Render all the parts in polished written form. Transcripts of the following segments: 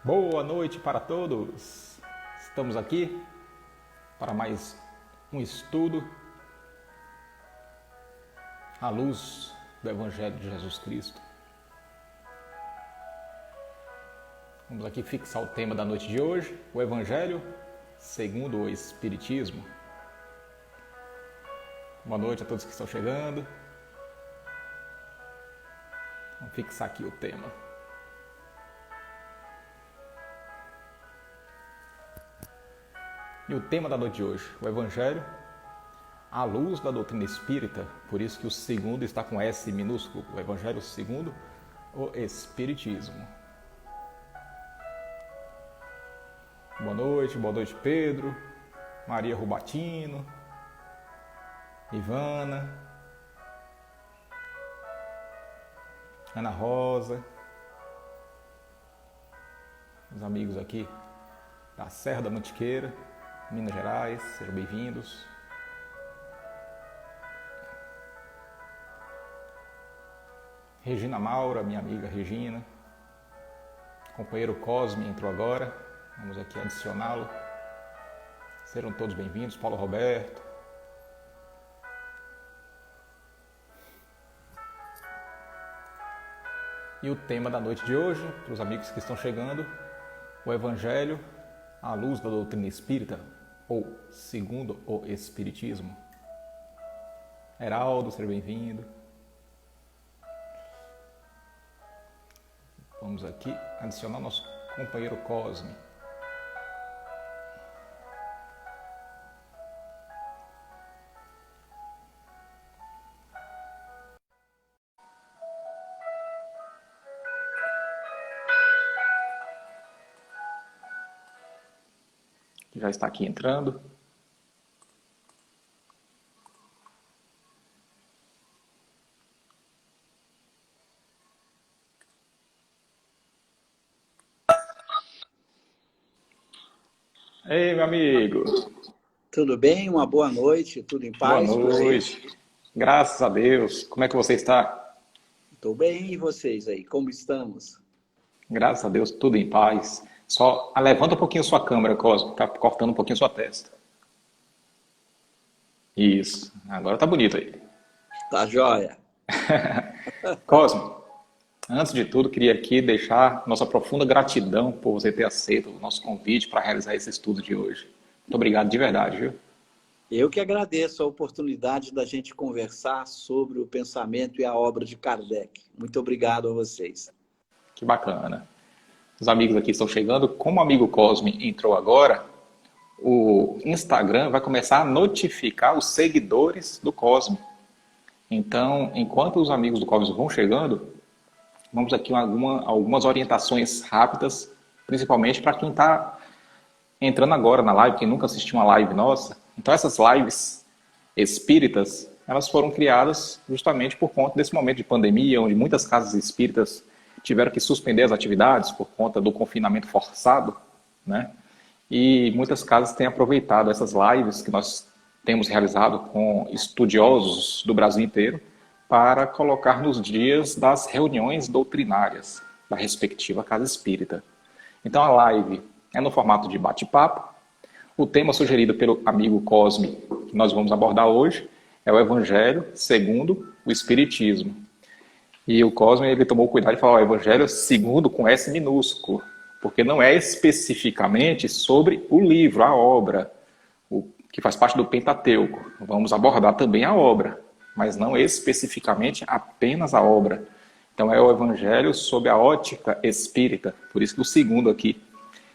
Boa noite para todos. Estamos aqui para mais um estudo à luz do Evangelho de Jesus Cristo. Vamos aqui fixar o tema da noite de hoje, o Evangelho segundo o Espiritismo. Boa noite a todos que estão chegando. Vamos fixar aqui o tema. E o tema da noite de hoje, o Evangelho à luz da doutrina espírita, por isso que o segundo está com S minúsculo, o Evangelho segundo o Espiritismo. Boa noite Pedro, Maria Rubatino, Ivana, Ana Rosa, os amigos aqui da Serra da Mantiqueira, Minas Gerais, sejam bem-vindos. Regina Maura, minha amiga Regina. Companheiro Cosme entrou agora, vamos aqui adicioná-lo. Sejam todos bem-vindos. Paulo Roberto. E o tema da noite de hoje, para os amigos que estão chegando, o Evangelho à luz da doutrina espírita, ou segundo o Espiritismo. Heraldo, seja bem-vindo. Vamos aqui adicionar o nosso companheiro Cosme. Já está aqui entrando. Ei, meu amigo. Tudo bem? Uma boa noite, tudo em paz? Boa noite. Graças a Deus. Como é que você está? Estou bem, e vocês aí? Como estamos? Graças a Deus, tudo em paz. Só levanta um pouquinho a sua câmera, Cosmo. Está cortando um pouquinho a sua testa. Isso. Agora tá bonito aí. Tá joia. Cosmo, antes de tudo, queria aqui deixar nossa profunda gratidão por você ter aceito o nosso convite para realizar esse estudo de hoje. Muito obrigado de verdade, viu? Eu que agradeço a oportunidade da gente conversar sobre o pensamento e a obra de Kardec. Muito obrigado a vocês. Que bacana. Os amigos aqui estão chegando. Como o amigo Cosme entrou agora, o Instagram vai começar a notificar os seguidores do Cosme. Então, enquanto os amigos do Cosme vão chegando, vamos aqui algumas orientações rápidas, principalmente para quem está entrando agora na live, quem nunca assistiu uma live nossa. Então, essas lives espíritas, elas foram criadas justamente por conta desse momento de pandemia, onde muitas casas espíritas tiveram que suspender as atividades por conta do confinamento forçado, né? E muitas casas têm aproveitado essas lives que nós temos realizado com estudiosos do Brasil inteiro para colocar nos dias das reuniões doutrinárias da respectiva casa espírita. Então a live é no formato de bate-papo. O tema sugerido pelo amigo Cosme, que nós vamos abordar hoje, é o Evangelho segundo o Espiritismo. E o Cosme, ele tomou cuidado de falar o Evangelho segundo com S minúsculo, porque não é especificamente sobre o livro, a obra, o que faz parte do Pentateuco. Vamos abordar também a obra, mas não especificamente apenas a obra. Então é o Evangelho sob a ótica espírita. Por isso que o segundo aqui,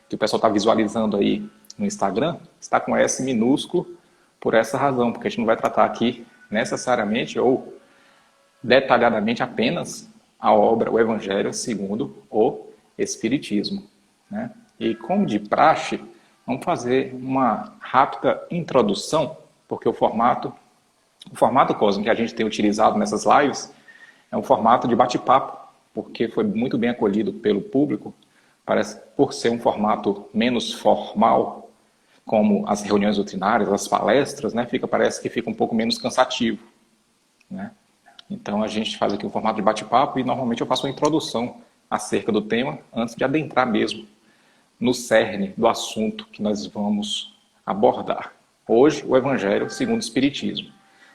que o pessoal está visualizando aí no Instagram, está com S minúsculo por essa razão, porque a gente não vai tratar aqui necessariamente ou detalhadamente apenas a obra, o Evangelho segundo o Espiritismo, né? E como de praxe, vamos fazer uma rápida introdução, porque o formato Cosmo que a gente tem utilizado nessas lives é um formato de bate-papo, porque foi muito bem acolhido pelo público, parece por ser um formato menos formal, como as reuniões doutrinárias, as palestras, né? Parece que fica um pouco menos cansativo, né? Então a gente faz aqui um formato de bate-papo e normalmente eu faço uma introdução acerca do tema antes de adentrar mesmo no cerne do assunto que nós vamos abordar. Hoje, o Evangelho segundo o Espiritismo.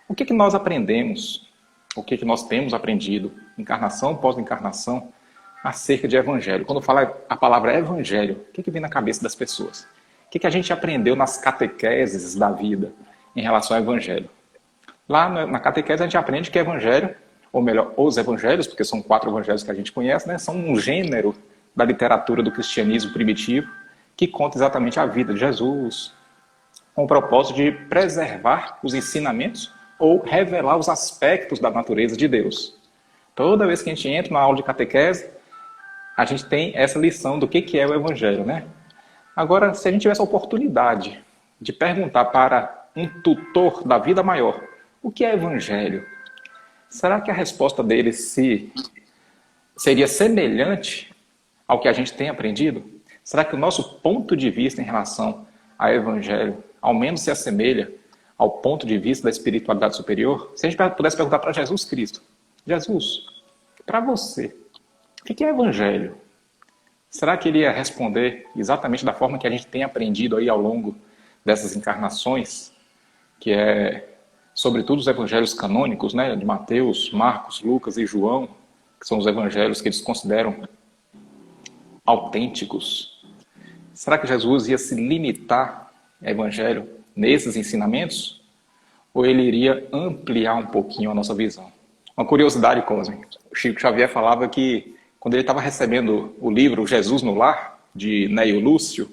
O que nós aprendemos, o que nós temos aprendido, encarnação após encarnação, acerca de Evangelho? Quando fala a palavra Evangelho, o que vem na cabeça das pessoas? O que a gente aprendeu nas catequeses da vida em relação ao Evangelho? Lá na catequese a gente aprende que Evangelho, ou melhor, os Evangelhos, porque são 4 Evangelhos que a gente conhece, né, são um gênero da literatura do cristianismo primitivo que conta exatamente a vida de Jesus, com o propósito de preservar os ensinamentos ou revelar os aspectos da natureza de Deus. Toda vez que a gente entra na aula de catequese, a gente tem essa lição do que é o Evangelho, né? Agora, se a gente tivesse a oportunidade de perguntar para um tutor da vida maior o que é Evangelho, será que a resposta dele seria semelhante ao que a gente tem aprendido? Será que o nosso ponto de vista em relação ao Evangelho ao menos se assemelha ao ponto de vista da espiritualidade superior? Se a gente pudesse perguntar para Jesus Cristo: Jesus, para você, o que é Evangelho? Será que ele ia responder exatamente da forma que a gente tem aprendido aí ao longo dessas encarnações, que é, sobretudo, os evangelhos canônicos, né, de Mateus, Marcos, Lucas e João, que são os evangelhos que eles consideram autênticos? Será que Jesus ia se limitar ao evangelho nesses ensinamentos? Ou ele iria ampliar um pouquinho a nossa visão? Uma curiosidade, Cosme. O Chico Xavier falava que quando ele estava recebendo o livro Jesus no Lar, de Neio Lúcio,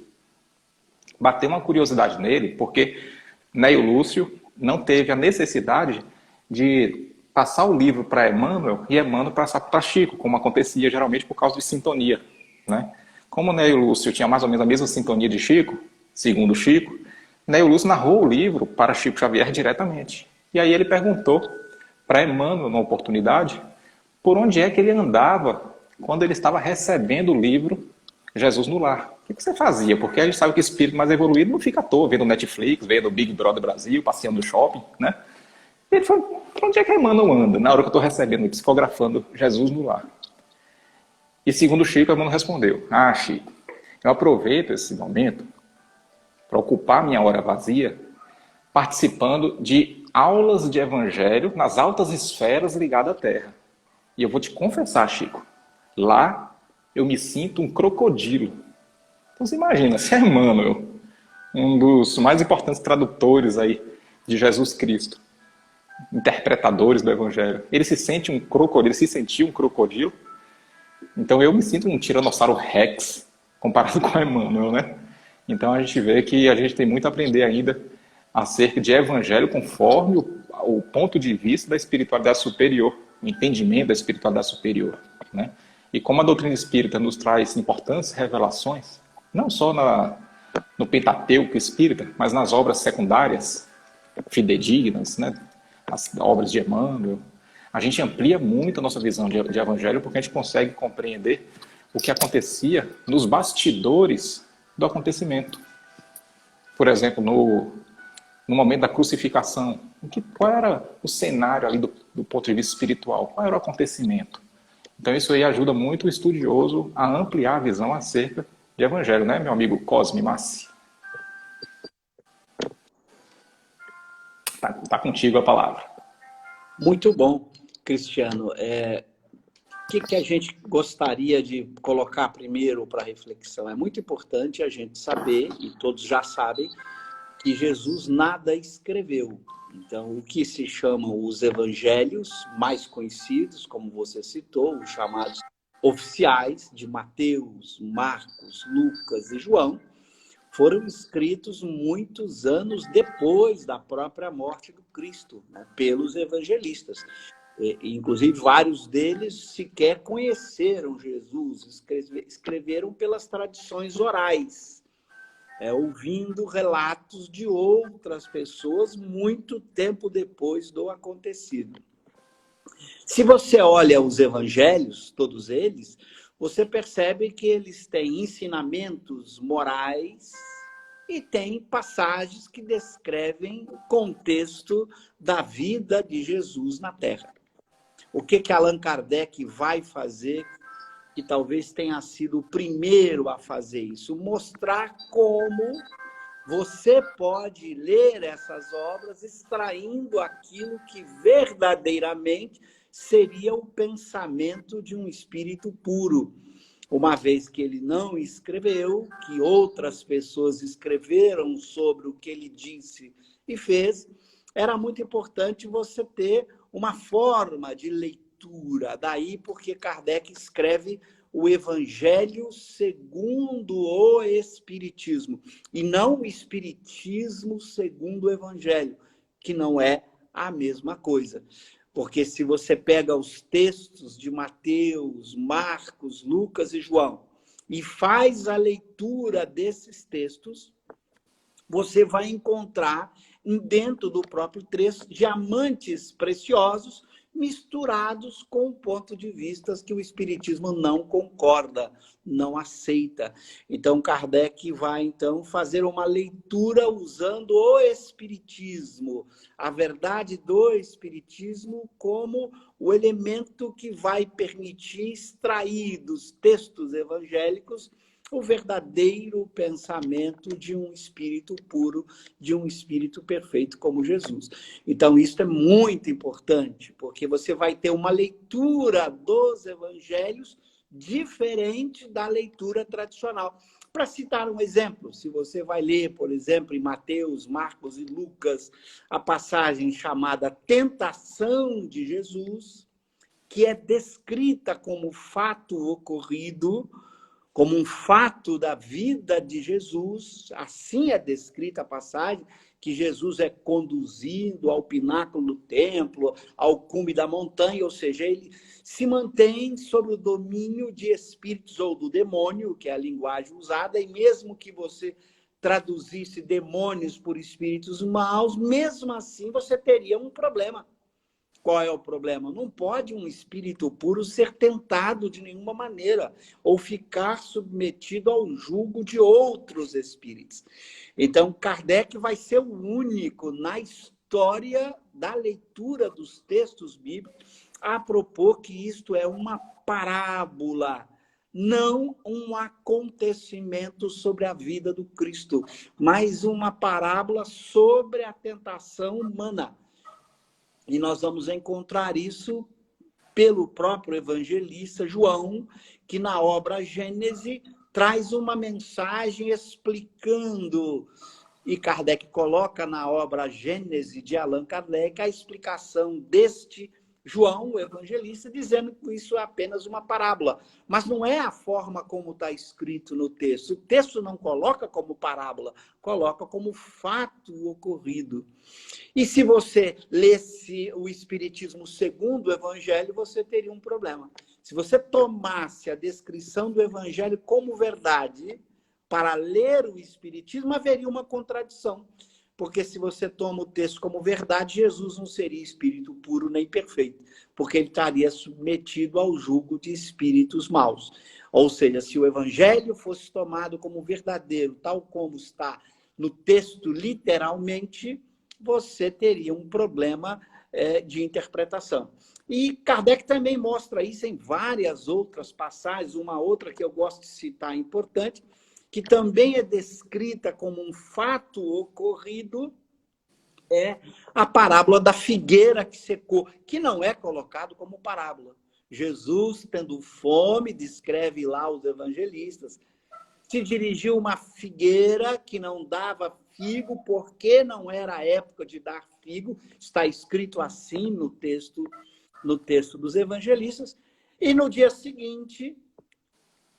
bateu uma curiosidade nele, porque Neio Lúcio não teve a necessidade de passar o livro para Emmanuel e Emmanuel passar para Chico, como acontecia geralmente por causa de sintonia, né? Como Neio Lúcio tinha mais ou menos a mesma sintonia de Chico, segundo Chico, Neio Lúcio narrou o livro para Chico Xavier diretamente. E aí ele perguntou para Emmanuel, numa oportunidade, por onde é que ele andava quando ele estava recebendo o livro Jesus no Lar. O que você fazia? Porque a gente sabe que o espírito mais evoluído não fica à toa vendo Netflix, vendo Big Brother Brasil, passeando no shopping, né? E ele falou: para onde é que Emmanuel anda na hora que eu estou recebendo, psicografando Jesus no Lar? E segundo Chico, Emmanuel respondeu: Chico, eu aproveito esse momento para ocupar minha hora vazia participando de aulas de evangelho nas altas esferas ligadas à Terra. E eu vou te confessar, Chico, lá eu me sinto um crocodilo. Então você imagina, se é Emmanuel, um dos mais importantes tradutores aí de Jesus Cristo, interpretadores do Evangelho, ele se sente um crocodilo, ele se sentiu um crocodilo, então eu me sinto um tiranossauro rex comparado com Emmanuel, né? Então a gente vê que a gente tem muito a aprender ainda acerca de Evangelho conforme o ponto de vista da espiritualidade superior, o entendimento da espiritualidade superior, né? E como a doutrina espírita nos traz importantes revelações, não só no Pentateuco espírita, mas nas obras secundárias, fidedignas, né? As obras de Emmanuel, a gente amplia muito a nossa visão de Evangelho, porque a gente consegue compreender o que acontecia nos bastidores do acontecimento. Por exemplo, no momento da crucificação, qual era o cenário ali do ponto de vista espiritual? Qual era o acontecimento? Então isso aí ajuda muito o estudioso a ampliar a visão acerca de Evangelho, né, meu amigo Cosme Massi? Tá contigo a palavra. Muito bom, Cristiano. O que a gente gostaria de colocar primeiro para reflexão? É muito importante a gente saber, e todos já sabem, que Jesus nada escreveu. Então, o que se chamam os evangelhos mais conhecidos, como você citou, os chamados oficiais de Mateus, Marcos, Lucas e João, foram escritos muitos anos depois da própria morte do Cristo, né, pelos evangelistas. Inclusive, vários deles sequer conheceram Jesus, escreveram pelas tradições orais, ouvindo relatos de outras pessoas muito tempo depois do acontecido. Se você olha os evangelhos, todos eles, você percebe que eles têm ensinamentos morais e têm passagens que descrevem o contexto da vida de Jesus na Terra. O que Allan Kardec vai fazer que talvez tenha sido o primeiro a fazer isso, mostrar como você pode ler essas obras extraindo aquilo que verdadeiramente seria o pensamento de um espírito puro. Uma vez que ele não escreveu, que outras pessoas escreveram sobre o que ele disse e fez, era muito importante você ter uma forma de leitura. Daí porque Kardec escreve o Evangelho segundo o Espiritismo, e não o Espiritismo segundo o Evangelho, que não é a mesma coisa. Porque se você pega os textos de Mateus, Marcos, Lucas e João e faz a leitura desses textos, você vai encontrar dentro do próprio texto diamantes preciosos misturados com pontos de vista que o Espiritismo não concorda, não aceita. Então, Kardec vai, então, fazer uma leitura usando o Espiritismo, a verdade do Espiritismo como o elemento que vai permitir extrair dos textos evangélicos o verdadeiro pensamento de um espírito puro, de um espírito perfeito como Jesus. Então, isso é muito importante, porque você vai ter uma leitura dos evangelhos diferente da leitura tradicional. Para citar um exemplo, se você vai ler, por exemplo, em Mateus, Marcos e Lucas, a passagem chamada Tentação de Jesus, que é descrita como fato ocorrido, como um fato da vida de Jesus, assim é descrita a passagem, que Jesus é conduzido ao pináculo do templo, ao cume da montanha, ou seja, ele se mantém sob o domínio de espíritos ou do demônio, que é a linguagem usada, e mesmo que você traduzisse demônios por espíritos maus, mesmo assim você teria um problema. Qual é o problema? Não pode um espírito puro ser tentado de nenhuma maneira ou ficar submetido ao jugo de outros espíritos. Então, Kardec vai ser o único na história da leitura dos textos bíblicos a propor que isto é uma parábola, não um acontecimento sobre a vida do Cristo, mas uma parábola sobre a tentação humana. E nós vamos encontrar isso pelo próprio evangelista João, que na obra Gênese traz uma mensagem explicando, e Kardec coloca na obra Gênese de Allan Kardec a explicação deste João, o evangelista, dizendo que isso é apenas uma parábola. Mas não é a forma como está escrito no texto. O texto não coloca como parábola, coloca como fato ocorrido. E se você lesse o Espiritismo segundo o Evangelho, você teria um problema. Se você tomasse a descrição do Evangelho como verdade, para ler o Espiritismo, haveria uma contradição. Porque se você toma o texto como verdade, Jesus não seria espírito puro nem perfeito, porque ele estaria submetido ao jugo de espíritos maus. Ou seja, se o Evangelho fosse tomado como verdadeiro, tal como está no texto literalmente, você teria um problema de interpretação. E Kardec também mostra isso em várias outras passagens. Uma outra que eu gosto de citar importante, que também é descrita como um fato ocorrido, é a parábola da figueira que secou, que não é colocado como parábola. Jesus, tendo fome, descreve lá os evangelistas, se dirigiu a uma figueira que não dava figo, porque não era a época de dar figo, está escrito assim no texto dos evangelistas, e no dia seguinte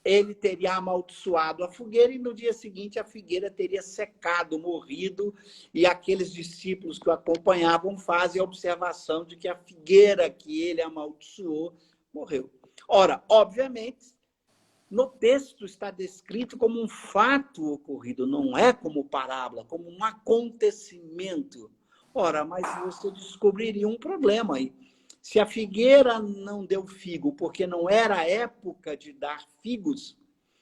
ele teria amaldiçoado a figueira, e no dia seguinte a figueira teria secado, morrido, e aqueles discípulos que o acompanhavam fazem a observação de que a figueira que ele amaldiçoou morreu. Ora, obviamente, no texto está descrito como um fato ocorrido, não é como parábola, como um acontecimento. Ora, mas você descobriria um problema aí. Se a figueira não deu figo porque não era a época de dar figos,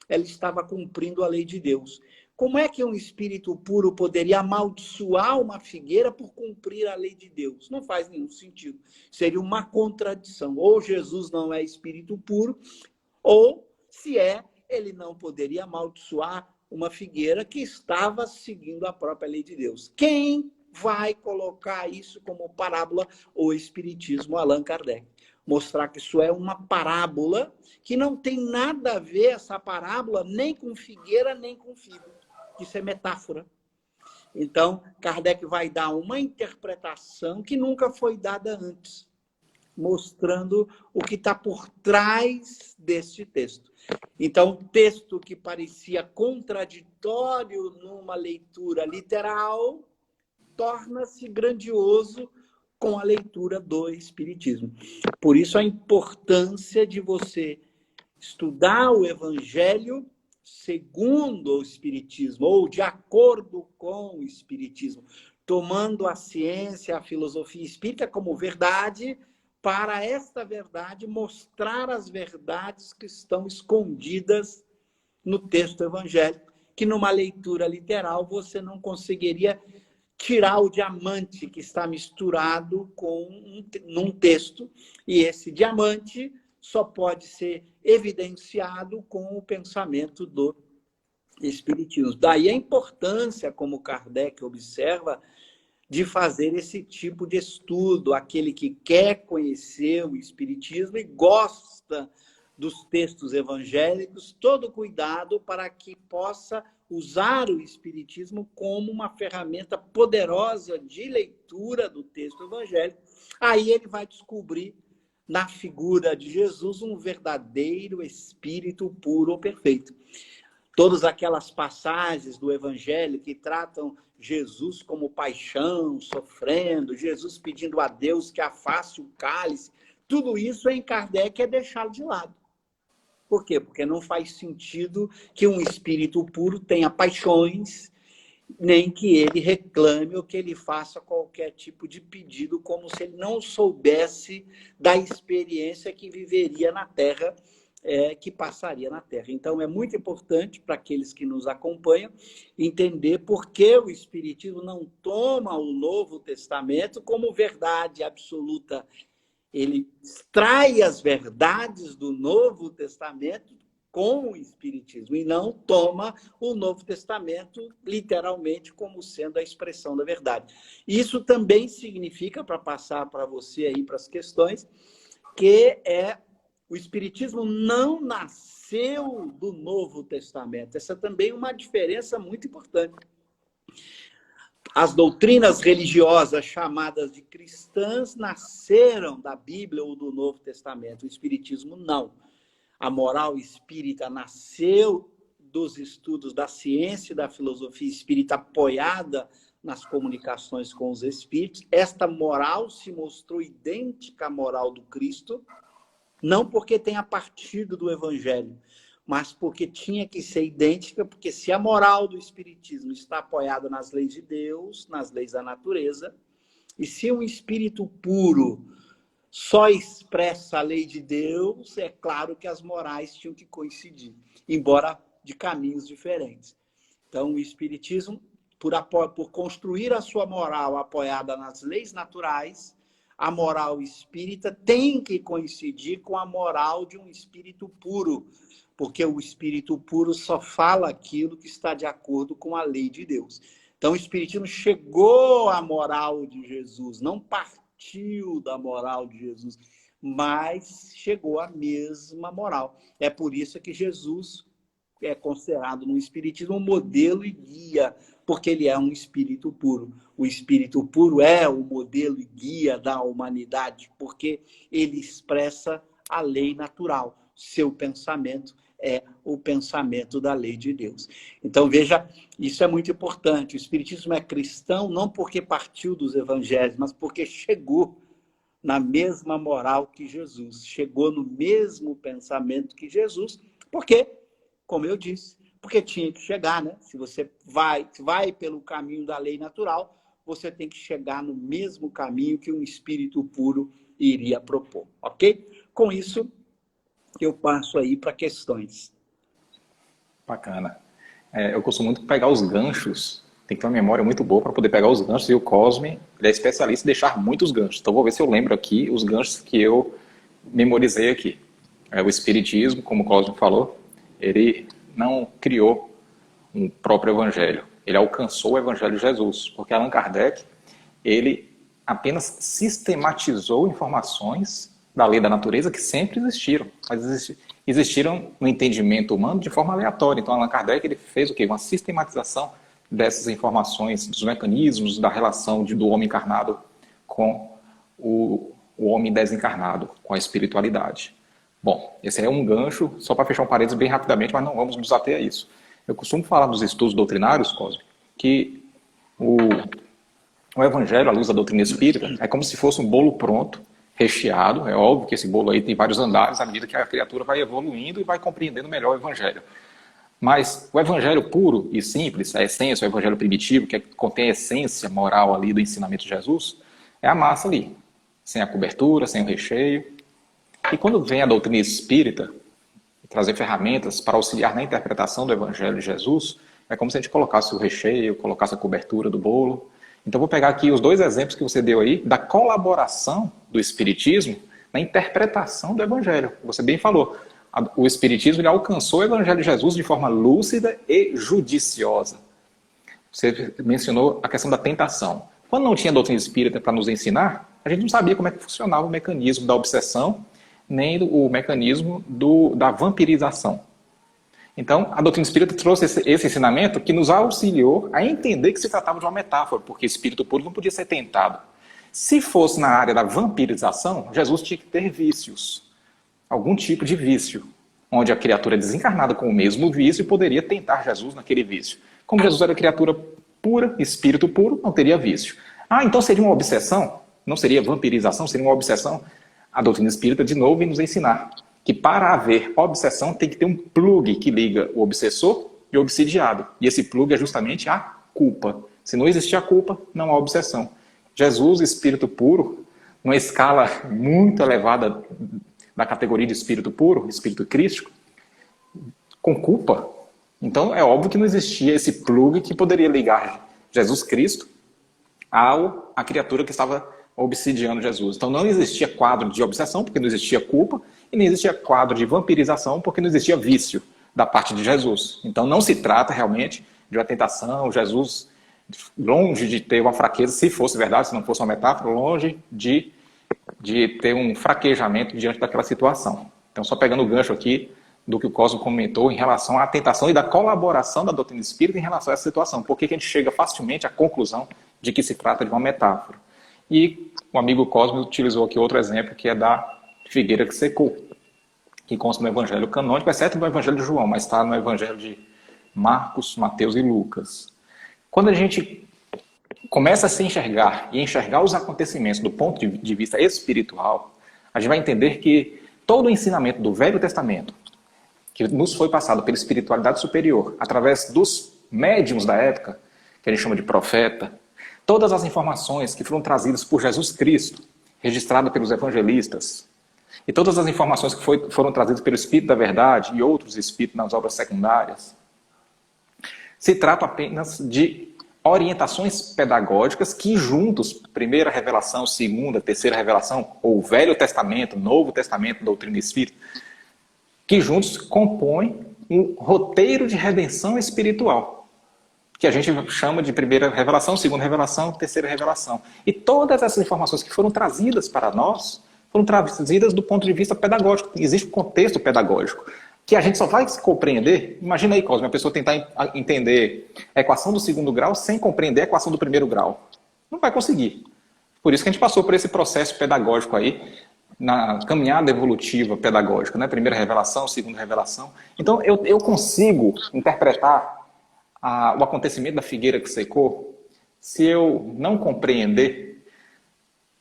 ela estava cumprindo a lei de Deus. Como é que um espírito puro poderia amaldiçoar uma figueira por cumprir a lei de Deus? Não faz nenhum sentido. Seria uma contradição. Ou Jesus não é espírito puro, Ou, se ele não poderia amaldiçoar uma figueira que estava seguindo a própria lei de Deus. Quem vai colocar isso como parábola? O Espiritismo, Allan Kardec. Mostrar que isso é uma parábola que não tem nada a ver, essa parábola, nem com figueira, nem com figo. Isso é metáfora. Então, Kardec vai dar uma interpretação que nunca foi dada antes, mostrando o que está por trás deste texto. Então, um texto que parecia contraditório numa leitura literal, torna-se grandioso com a leitura do Espiritismo. Por isso, a importância de você estudar o Evangelho segundo o Espiritismo, ou de acordo com o Espiritismo, tomando a ciência, a filosofia espírita como verdade, para esta verdade mostrar as verdades que estão escondidas no texto evangélico, que numa leitura literal você não conseguiria tirar o diamante que está misturado num texto, e esse diamante só pode ser evidenciado com o pensamento do Espiritismo. Daí a importância, como Kardec observa, de fazer esse tipo de estudo. Aquele que quer conhecer o Espiritismo e gosta dos textos evangélicos, todo cuidado para que possa usar o Espiritismo como uma ferramenta poderosa de leitura do texto evangélico. Aí ele vai descobrir na figura de Jesus um verdadeiro espírito puro ou perfeito. Todas aquelas passagens do Evangelho que tratam Jesus como paixão, sofrendo, Jesus pedindo a Deus que afaste o cálice, tudo isso em Kardec é deixado de lado. Por quê? Porque não faz sentido que um espírito puro tenha paixões, nem que ele reclame ou que ele faça qualquer tipo de pedido, como se ele não soubesse da experiência que viveria na Terra, que passaria na Terra. Então, é muito importante para aqueles que nos acompanham entender por que o Espiritismo não toma o Novo Testamento como verdade absoluta. Ele extrai as verdades do Novo Testamento com o Espiritismo e não toma o Novo Testamento literalmente como sendo a expressão da verdade. Isso também significa, para passar para você aí para as questões, que o Espiritismo não nasceu do Novo Testamento. Essa também é uma diferença muito importante. As doutrinas religiosas chamadas de cristãs nasceram da Bíblia ou do Novo Testamento. O Espiritismo não. A moral espírita nasceu dos estudos da ciência e da filosofia espírita apoiada nas comunicações com os espíritos. Esta moral se mostrou idêntica à moral do Cristo, não porque tenha partido do Evangelho, mas porque tinha que ser idêntica, porque se a moral do Espiritismo está apoiada nas leis de Deus, nas leis da natureza, e se um espírito puro só expressa a lei de Deus, é claro que as morais tinham que coincidir, embora de caminhos diferentes. Então, o Espiritismo, por construir a sua moral apoiada nas leis naturais, a moral espírita tem que coincidir com a moral de um espírito puro, porque o espírito puro só fala aquilo que está de acordo com a lei de Deus. Então, o Espiritismo chegou à moral de Jesus, não partiu da moral de Jesus, mas chegou à mesma moral. É por isso que Jesus é considerado no Espiritismo um modelo e guia, porque ele é um espírito puro. O espírito puro é o modelo e guia da humanidade, porque ele expressa a lei natural. Seu pensamento é o pensamento da lei de Deus. Então, veja, isso é muito importante. O Espiritismo é cristão não porque partiu dos evangelhos, mas porque chegou na mesma moral que Jesus, chegou no mesmo pensamento que Jesus, porque, como eu disse, porque tinha que chegar, né? Se você vai pelo caminho da lei natural, você tem que chegar no mesmo caminho que um espírito puro iria propor, ok? Com isso, eu passo aí para questões. Bacana. Eu costumo muito pegar os ganchos, tem que ter uma memória muito boa para poder pegar os ganchos, e o Cosme, ele é especialista em deixar muitos ganchos. Então, vou ver se eu lembro aqui os ganchos que eu memorizei aqui. O Espiritismo, como o Cosme falou, ele não criou um próprio evangelho. Ele alcançou o evangelho de Jesus, porque Allan Kardec, ele apenas sistematizou informações da lei da natureza que sempre existiram, mas existiram no entendimento humano de forma aleatória. Então Allan Kardec ele fez o quê? Uma sistematização dessas informações, dos mecanismos da relação do homem encarnado com o homem desencarnado, com a espiritualidade. Bom, esse é um gancho, só para fechar um parênteses bem rapidamente, mas não vamos nos ater a isso. Eu costumo falar nos estudos doutrinários, Cosme, que o Evangelho, à luz da doutrina espírita, é como se fosse um bolo pronto, recheado. É óbvio que esse bolo aí tem vários andares à medida que a criatura vai evoluindo e vai compreendendo melhor o Evangelho. Mas o Evangelho puro e simples, a essência, o Evangelho primitivo, que contém a essência moral ali do ensinamento de Jesus, é a massa ali, sem a cobertura, sem o recheio. E quando vem a doutrina espírita, trazer ferramentas para auxiliar na interpretação do Evangelho de Jesus, é como se a gente colocasse o recheio, colocasse a cobertura do bolo. Então vou pegar aqui os dois exemplos que você deu aí, da colaboração do Espiritismo na interpretação do Evangelho. Você bem falou, o Espiritismo ele alcançou o Evangelho de Jesus de forma lúcida e judiciosa. Você mencionou a questão da tentação. Quando não tinha doutrina espírita para nos ensinar, a gente não sabia como é que funcionava o mecanismo da obsessão, nem o mecanismo da vampirização. Então, a doutrina espírita trouxe esse ensinamento que nos auxiliou a entender que se tratava de uma metáfora, porque espírito puro não podia ser tentado. Se fosse na área da vampirização, Jesus tinha que ter vícios, algum tipo de vício, onde a criatura desencarnada com o mesmo vício poderia tentar Jesus naquele vício. Como Jesus era criatura pura, espírito puro, não teria vício. Ah, então seria uma obsessão? Não seria vampirização, seria uma obsessão? A doutrina espírita, de novo, vem nos ensinar que para haver obsessão tem que ter um plug que liga o obsessor e o obsidiado. E esse plug é justamente a culpa. Se não existir a culpa, não há obsessão. Jesus, espírito puro, numa escala muito elevada da categoria de espírito puro, espírito crístico, com culpa. Então é óbvio que não existia esse plug que poderia ligar Jesus Cristo à criatura que estava obsidiando Jesus. Então não existia quadro de obsessão, porque não existia culpa, e nem existia quadro de vampirização, porque não existia vício da parte de Jesus. Então não se trata realmente de uma tentação, Jesus, longe de ter uma fraqueza, se fosse verdade, se não fosse uma metáfora, longe de ter um fraquejamento diante daquela situação. Então só pegando o gancho aqui do que o Cosmo comentou em relação à tentação e da colaboração da doutrina espírita em relação a essa situação. Por que a gente chega facilmente à conclusão de que se trata de uma metáfora? E o amigo Cosme utilizou aqui outro exemplo, que é da figueira que secou, que consta no Evangelho canônico, exceto no Evangelho de João, mas está no Evangelho de Marcos, Mateus e Lucas. Quando a gente começa a se enxergar e enxergar os acontecimentos do ponto de vista espiritual, a gente vai entender que todo o ensinamento do Velho Testamento, que nos foi passado pela espiritualidade superior, através dos médiuns da época, que a gente chama de profeta, todas as informações que foram trazidas por Jesus Cristo, registradas pelos evangelistas, e todas as informações que foram trazidas pelo Espírito da Verdade e outros Espíritos nas obras secundárias, se trata apenas de orientações pedagógicas que juntos, primeira revelação, segunda, terceira revelação, ou Velho Testamento, Novo Testamento, doutrina espírita, que juntos compõem um roteiro de redenção espiritual, que a gente chama de primeira revelação, segunda revelação, terceira revelação. E todas essas informações que foram trazidas para nós, foram trazidas do ponto de vista pedagógico. Existe um contexto pedagógico, que a gente só vai compreender. Imagina aí, Cosme, a pessoa tentar entender a equação do segundo grau sem compreender a equação do primeiro grau. Não vai conseguir. Por isso que a gente passou por esse processo pedagógico aí, na caminhada evolutiva pedagógica, né? Primeira revelação, segunda revelação. Então, eu consigo interpretar o acontecimento da figueira que secou se eu não compreender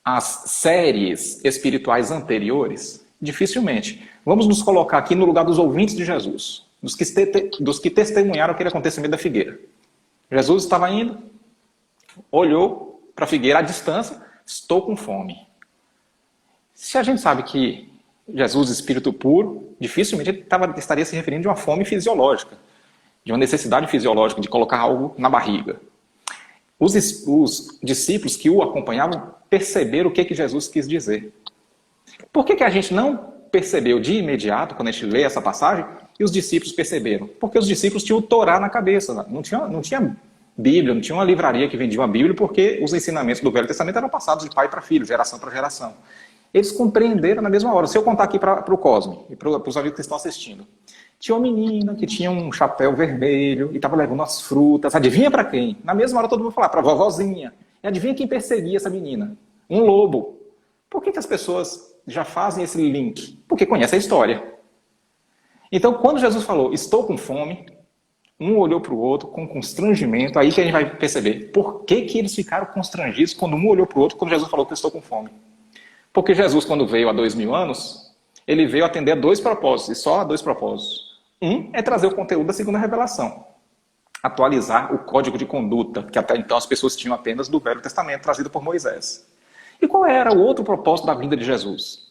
as séries espirituais anteriores, dificilmente. Vamos nos colocar aqui no lugar dos ouvintes de Jesus, dos que testemunharam aquele acontecimento da figueira. Jesus estava indo, olhou para a figueira à distância, estou com fome. Se a gente sabe que Jesus, espírito puro, dificilmente ele estaria se referindo de uma fome fisiológica, de uma necessidade fisiológica de colocar algo na barriga. Os discípulos que o acompanhavam perceberam o que Jesus quis dizer. Por que a gente não percebeu de imediato, quando a gente lê essa passagem, e os discípulos perceberam. Porque os discípulos tinham o Torá na cabeça. Não tinha Bíblia, não tinha uma livraria que vendia uma Bíblia, porque os ensinamentos do Velho Testamento eram passados de pai para filho, geração para geração. Eles compreenderam na mesma hora. Se eu contar aqui para o Cosme e para os amigos que estão assistindo. Tinha uma menina que tinha um chapéu vermelho e estava levando as frutas. Adivinha para quem? Na mesma hora todo mundo falava, para a vovozinha. E adivinha quem perseguia essa menina? Um lobo. Por que as pessoas já fazem esse link? Porque conhecem a história. Então, quando Jesus falou, estou com fome, um olhou para o outro com constrangimento, aí que a gente vai perceber por que eles ficaram constrangidos quando um olhou para o outro, quando Jesus falou que eu estou com fome. Porque Jesus, quando veio há 2000 anos, ele veio atender a 2 propósitos, e só a 2 propósitos. Um é trazer o conteúdo da segunda revelação. Atualizar o código de conduta, que até então as pessoas tinham apenas do Velho Testamento, trazido por Moisés. E qual era o outro propósito da vinda de Jesus?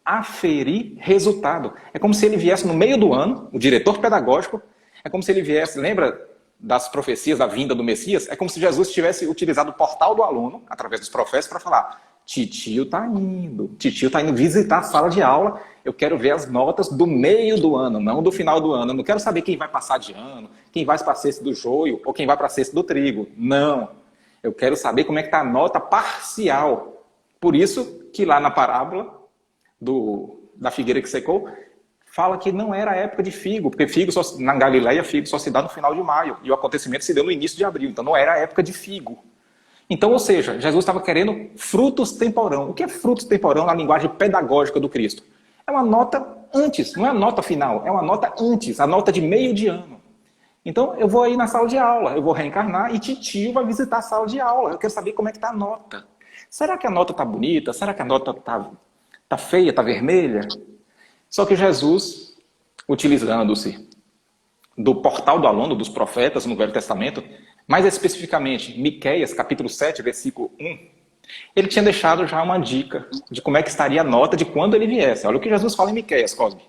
Aferir resultado. É como se ele viesse no meio do ano, o diretor pedagógico, é como se ele viesse, lembra das profecias da vinda do Messias? É como se Jesus tivesse utilizado o portal do aluno, através dos profetas, para falar, titio está indo visitar a sala de aula, eu quero ver as notas do meio do ano, não do final do ano. Eu não quero saber quem vai passar de ano, quem vai para a cesta do joio ou quem vai para a cesta do trigo. Não. Eu quero saber como é que está a nota parcial. Por isso que lá na parábola da figueira que secou, fala que não era a época de figo, porque na Galileia figo só se dá no final de maio, e o acontecimento se deu no início de abril, então não era a época de figo. Então, ou seja, Jesus estava querendo frutos temporão. O que é frutos temporão na linguagem pedagógica do Cristo? É uma nota antes, não é a nota final, é uma nota antes, a nota de meio de ano. Então, eu vou aí na sala de aula, eu vou reencarnar e titio vai visitar a sala de aula. Eu quero saber como é que está a nota. Será que a nota está bonita? Será que a nota está feia, está vermelha? Só que Jesus, utilizando-se do portal do aluno, dos profetas no Velho Testamento, mais especificamente, Miqueias, capítulo 7, versículo 1, ele tinha deixado já uma dica de como é que estaria a nota de quando ele viesse. Olha o que Jesus fala em Miqueias, Cosme.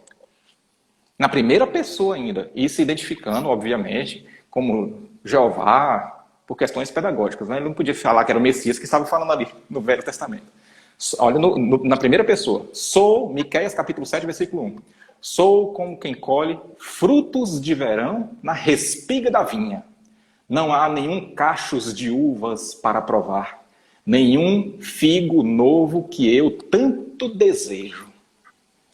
Na primeira pessoa ainda, e se identificando, obviamente, como Jeová, por questões pedagógicas. Né? Ele não podia falar que era o Messias que estava falando ali no Velho Testamento. Olha, na primeira pessoa. Sou, Miqueias, capítulo 7, versículo 1. Sou como quem colhe frutos de verão na respiga da vinha. Não há nenhum cachos de uvas para provar, nenhum figo novo que eu tanto desejo.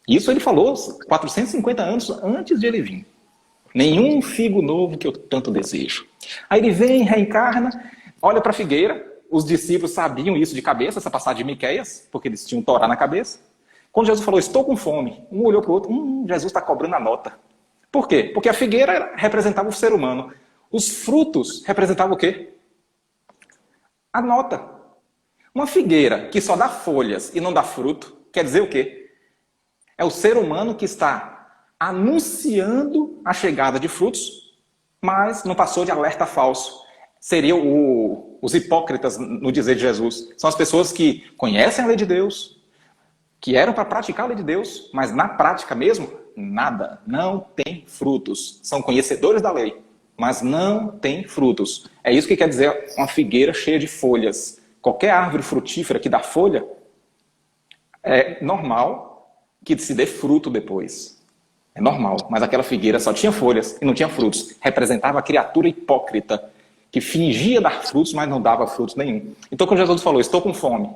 Isso ele falou 450 anos antes de ele vir. Nenhum figo novo que eu tanto desejo. Aí ele vem, reencarna, olha para a figueira. Os discípulos sabiam isso de cabeça, essa passagem de Miqueias, porque eles tinham Torá na cabeça. Quando Jesus falou, estou com fome, um olhou para o outro, Jesus está cobrando a nota. Por quê? Porque a figueira representava o ser humano. Os frutos representavam o quê? A nota. Uma figueira que só dá folhas e não dá fruto, quer dizer o quê? É o ser humano que está anunciando a chegada de frutos, mas não passou de alerta falso. Seriam os hipócritas no dizer de Jesus. São as pessoas que conhecem a lei de Deus, que eram para praticar a lei de Deus, mas na prática mesmo, nada. Não tem frutos. São conhecedores da lei, mas não tem frutos. É isso que quer dizer uma figueira cheia de folhas. Qualquer árvore frutífera que dá folha, é normal que se dê fruto depois. É normal, mas aquela figueira só tinha folhas e não tinha frutos. Representava a criatura hipócrita, que fingia dar frutos, mas não dava frutos nenhum. Então, quando Jesus falou, estou com fome,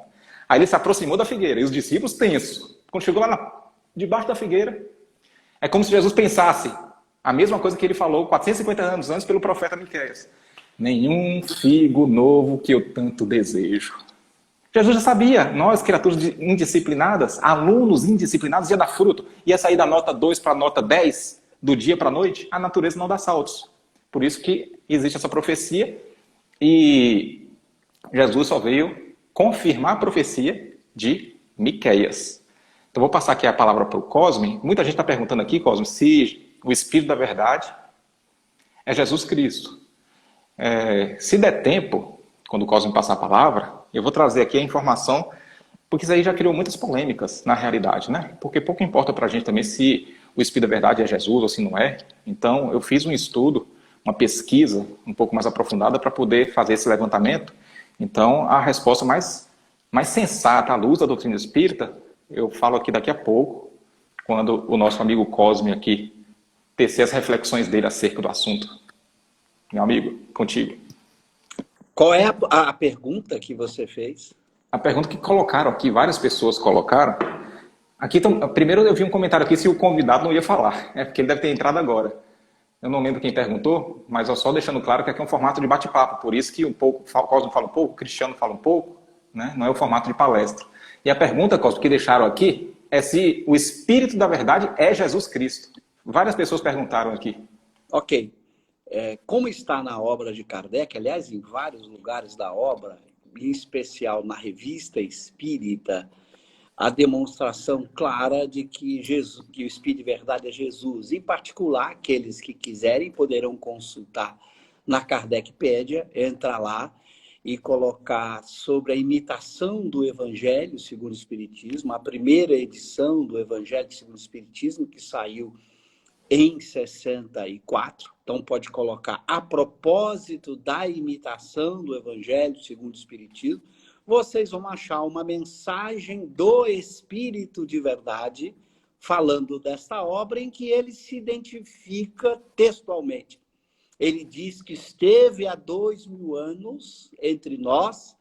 aí ele se aproximou da figueira, e os discípulos tensos. Quando chegou lá debaixo da figueira, é como se Jesus pensasse a mesma coisa que ele falou 450 anos antes pelo profeta Miqueias. Nenhum figo novo que eu tanto desejo. Jesus já sabia, nós, criaturas indisciplinadas, alunos indisciplinados, ia dar fruto. Ia sair da nota 2 para a nota 10, do dia para a noite, a natureza não dá saltos. Por isso que existe essa profecia, e Jesus só veio confirmar a profecia de Miqueias. Então vou passar aqui a palavra para o Cosme. Muita gente está perguntando aqui, Cosme, se o Espírito da Verdade é Jesus Cristo. Se der tempo, quando o Cosme passar a palavra, eu vou trazer aqui a informação, porque isso aí já criou muitas polêmicas na realidade, né? Porque pouco importa para a gente também se o Espírito da Verdade é Jesus ou se não é. Então eu fiz um estudo, uma pesquisa um pouco mais aprofundada para poder fazer esse levantamento. Então a resposta mais sensata à luz da doutrina espírita, eu falo aqui daqui a pouco, quando o nosso amigo Cosme aqui tecer as reflexões dele acerca do assunto. Meu amigo, contigo. Qual é a pergunta que você fez? A pergunta que colocaram aqui, várias pessoas colocaram. Aqui, primeiro eu vi um comentário aqui se o convidado não ia falar. É porque ele deve ter entrado agora. Eu não lembro quem perguntou, mas eu só deixando claro que aqui é um formato de bate-papo. Por isso que um pouco, o Cosmo fala um pouco, o Cristiano fala um pouco, né? Não é o formato de palestra. E a pergunta, Cosmo, que deixaram aqui é se o Espírito da Verdade é Jesus Cristo. Várias pessoas perguntaram aqui. Ok. Como está na obra de Kardec, aliás, em vários lugares da obra, em especial na Revista Espírita, a demonstração clara de que o Espírito de Verdade é Jesus. Em particular, aqueles que quiserem poderão consultar na Kardecpédia, entrar lá e colocar sobre a imitação do Evangelho segundo o Espiritismo, a primeira edição do Evangelho segundo o Espiritismo, que saiu em 64. Então, pode colocar a propósito da imitação do Evangelho segundo o Espiritismo, vocês vão achar uma mensagem do Espírito de Verdade falando desta obra em que ele se identifica textualmente. Ele diz que esteve há 2000 anos entre nós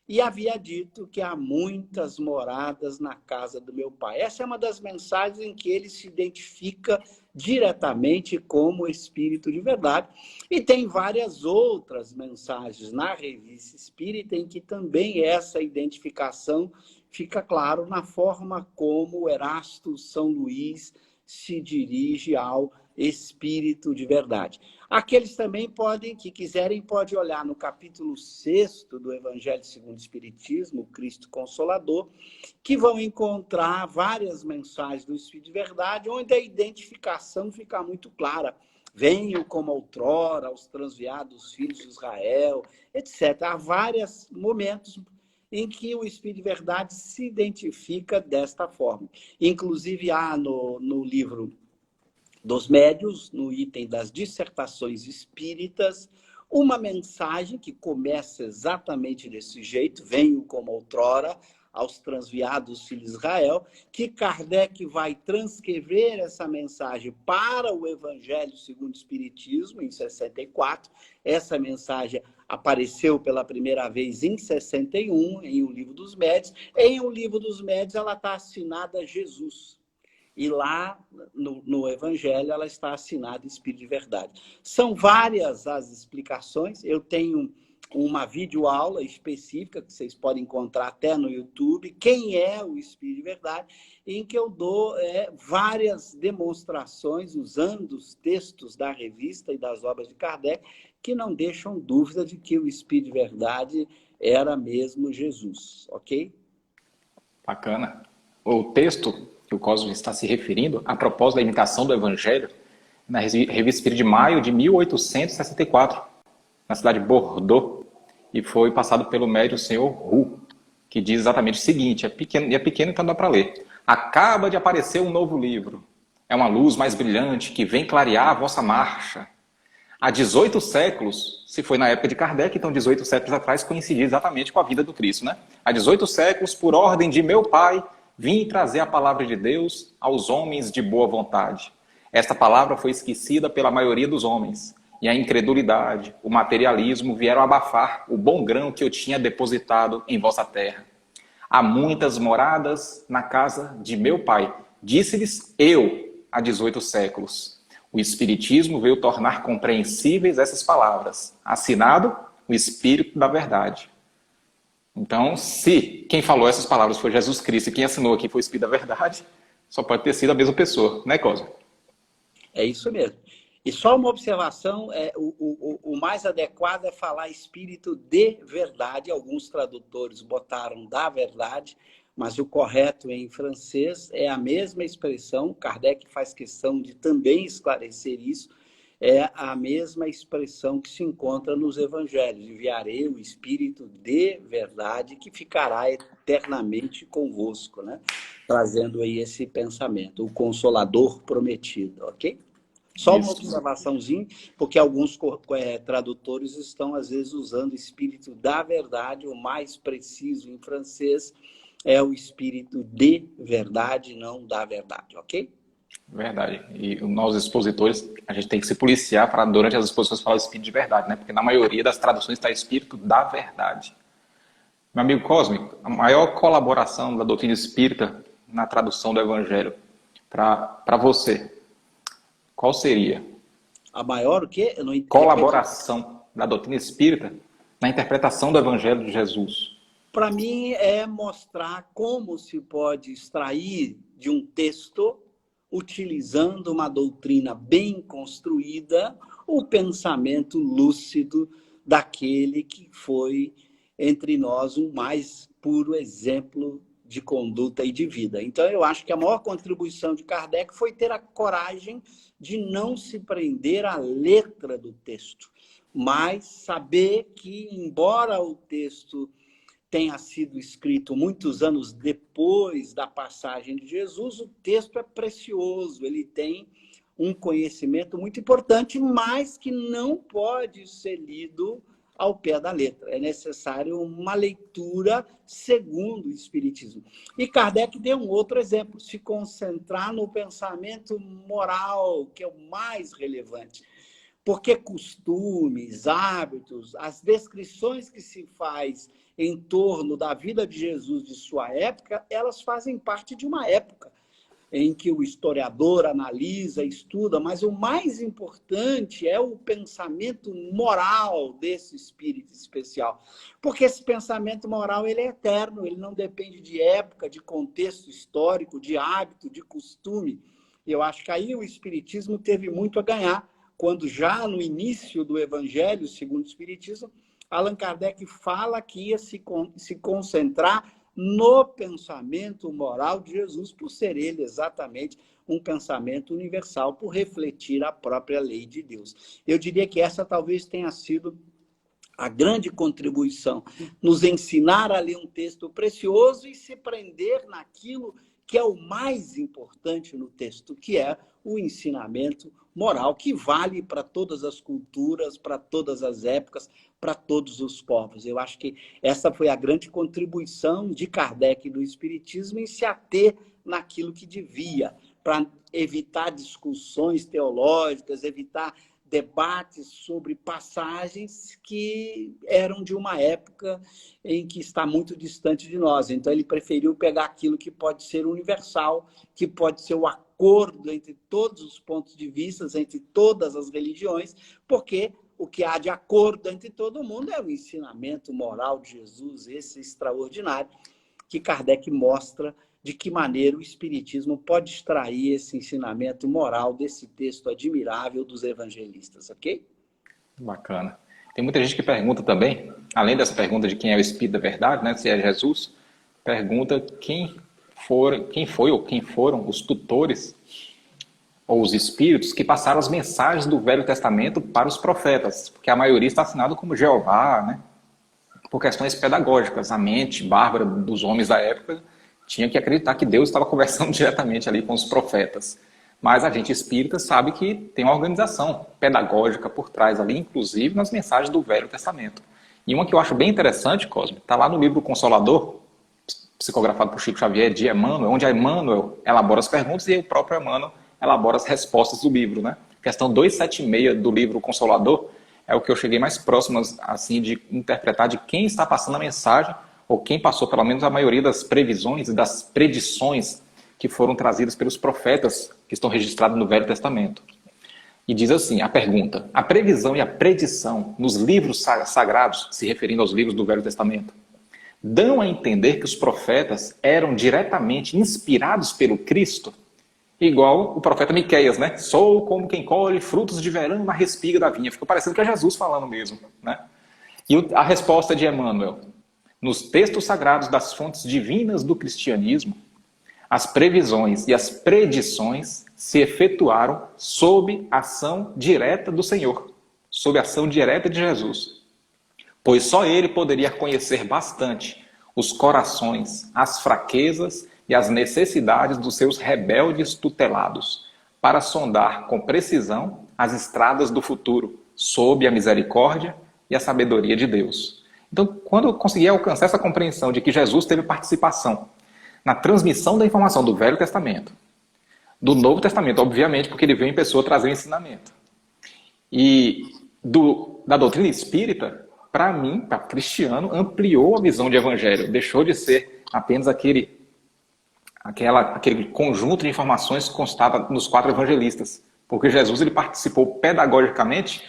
e havia dito que há muitas moradas na casa do meu pai. Essa é uma das mensagens em que ele se identifica diretamente como Espírito de Verdade. E tem várias outras mensagens na Revista Espírita em que também essa identificação fica claro na forma como Erasto São Luís se dirige ao Espírito de Verdade. Aqueles também que quiserem, podem olhar no capítulo 6º do Evangelho segundo o Espiritismo, o Cristo Consolador, que vão encontrar várias mensagens do Espírito de Verdade, onde a identificação fica muito clara. Venho como outrora aos transviados filhos de Israel, etc. Há vários momentos em que o Espírito de Verdade se identifica desta forma. Inclusive, há no livro dos Médiuns, no item das dissertações espíritas, uma mensagem que começa exatamente desse jeito, venho como outrora aos transviados filhos de Israel, que Kardec vai transcrever essa mensagem para o Evangelho segundo o Espiritismo, em 64. Essa mensagem apareceu pela primeira vez em 61, em O Livro dos Médiuns. Em O Livro dos Médiuns, ela está assinada Jesus. E lá, no Evangelho, ela está assinada Espírito de Verdade. São várias as explicações. Eu tenho uma videoaula específica, que vocês podem encontrar até no YouTube, quem é o Espírito de Verdade, em que eu dou várias demonstrações, usando os textos da revista e das obras de Kardec, que não deixam dúvida de que o Espírito de Verdade era mesmo Jesus, ok? Bacana. O texto que o Cosme está se referindo, a propósito da imitação do Evangelho, na Revista Espírita de maio de 1864, na cidade de Bordeaux, e foi passado pelo médium senhor Roux, que diz exatamente o seguinte, é pequeno então dá para ler. Acaba de aparecer um novo livro. É uma luz mais brilhante que vem clarear a vossa marcha. Há 18 séculos, se foi na época de Kardec, então 18 séculos atrás coincidia exatamente com a vida do Cristo, né? Há 18 séculos, por ordem de meu Pai, vim trazer a palavra de Deus aos homens de boa vontade. Esta palavra foi esquecida pela maioria dos homens, e a incredulidade, o materialismo vieram abafar o bom grão que eu tinha depositado em vossa terra. Há muitas moradas na casa de meu Pai. Disse-lhes eu há 18 séculos. O Espiritismo veio tornar compreensíveis essas palavras. Assinado, o Espírito da Verdade. Então, se quem falou essas palavras foi Jesus Cristo e quem assinou aqui foi o Espírito da Verdade, só pode ter sido a mesma pessoa, né, Cosme? É isso mesmo. E só uma observação, o mais adequado é falar Espírito de Verdade. Alguns tradutores botaram da verdade, mas o correto em francês é a mesma expressão. Kardec faz questão de também esclarecer isso. É a mesma expressão que se encontra nos evangelhos. Enviarei o Espírito de Verdade que ficará eternamente convosco, né? Trazendo aí esse pensamento, o Consolador prometido, ok? Só uma observaçãozinha, porque alguns tradutores estão, às vezes, usando Espírito da Verdade, o mais preciso em francês é o Espírito de verdade, não da verdade, ok? Verdade. E nós, expositores, a gente tem que se policiar para, durante as exposições, falar Espírito de verdade, né? Porque na maioria das traduções está Espírito da verdade. Meu amigo Cosme, a maior colaboração da doutrina espírita na tradução do Evangelho para você, qual seria? A maior o quê? Eu não entendi. Colaboração da doutrina espírita na interpretação do Evangelho de Jesus. Para mim, é mostrar como se pode extrair de um texto, utilizando uma doutrina bem construída, o pensamento lúcido daquele que foi, entre nós, o mais puro exemplo de conduta e de vida. Então, eu acho que a maior contribuição de Kardec foi ter a coragem de não se prender à letra do texto, mas saber que, embora o texto tenha sido escrito muitos anos depois da passagem de Jesus, o texto é precioso, ele tem um conhecimento muito importante, mas que não pode ser lido ao pé da letra. É necessário uma leitura segundo o Espiritismo. E Kardec deu um outro exemplo, se concentrar no pensamento moral, que é o mais relevante. Porque costumes, hábitos, as descrições que se faz em torno da vida de Jesus de sua época, elas fazem parte de uma época em que o historiador analisa, estuda, mas o mais importante é o pensamento moral desse espírito especial. Porque esse pensamento moral ele é eterno, ele não depende de época, de contexto histórico, de hábito, de costume. E eu acho que aí o Espiritismo teve muito a ganhar, quando já no início do Evangelho, segundo o Espiritismo, Allan Kardec fala que ia se concentrar no pensamento moral de Jesus, por ser ele exatamente um pensamento universal, por refletir a própria lei de Deus. Eu diria que essa talvez tenha sido a grande contribuição, nos ensinar a ler um texto precioso e se prender naquilo que é o mais importante no texto, que é o ensinamento moral, que vale para todas as culturas, para todas as épocas, para todos os povos. Eu acho que essa foi a grande contribuição de Kardec do Espiritismo em se ater naquilo que devia, para evitar discussões teológicas, evitar debates sobre passagens que eram de uma época em que está muito distante de nós. Então, ele preferiu pegar aquilo que pode ser universal, que pode ser o acordo entre todos os pontos de vista, entre todas as religiões, porque o que há de acordo entre todo mundo é o ensinamento moral de Jesus, esse extraordinário, que Kardec mostra de que maneira o Espiritismo pode extrair esse ensinamento moral desse texto admirável dos evangelistas, ok? Bacana. Tem muita gente que pergunta também, além dessa pergunta de quem é o Espírito da Verdade, né, se é Jesus, pergunta quem foi ou quem foram os tutores ou os espíritos que passaram as mensagens do Velho Testamento para os profetas, porque a maioria está assinado como Jeová, né, por questões pedagógicas. A mente bárbara dos homens da época tinha que acreditar que Deus estava conversando diretamente ali com os profetas. Mas a gente espírita sabe que tem uma organização pedagógica por trás ali, inclusive nas mensagens do Velho Testamento. E uma que eu acho bem interessante, Cosme, está lá no livro Consolador, psicografado por Chico Xavier, de Emmanuel, onde a Emmanuel elabora as perguntas e o próprio Emmanuel elabora as respostas do livro, né? Questão 276 do livro Consolador é o que eu cheguei mais próximo assim, de interpretar de quem está passando a mensagem, ou quem passou pelo menos a maioria das previsões e das predições que foram trazidas pelos profetas que estão registrados no Velho Testamento. E diz assim, a pergunta: a previsão e a predição nos livros sagrados, se referindo aos livros do Velho Testamento, dão a entender que os profetas eram diretamente inspirados pelo Cristo? Igual o profeta Miqueias, né? Sou como quem colhe frutos de verão na respiga da vinha. Fica parecendo que é Jesus falando mesmo, né? E a resposta de Emmanuel: nos textos sagrados das fontes divinas do cristianismo, as previsões e as predições se efetuaram sob ação direta do Senhor, sob ação direta de Jesus. Pois só Ele poderia conhecer bastante os corações, as fraquezas e as necessidades dos seus rebeldes tutelados, para sondar com precisão as estradas do futuro, sob a misericórdia e a sabedoria de Deus. Então, quando eu consegui alcançar essa compreensão de que Jesus teve participação na transmissão da informação do Velho Testamento, do Novo Testamento, obviamente, porque ele veio em pessoa trazer o ensinamento, e da doutrina espírita, para mim, para cristiano, ampliou a visão de evangelho, deixou de ser apenas aquele conjunto de informações que constava nos 4 evangelistas, porque Jesus ele participou pedagogicamente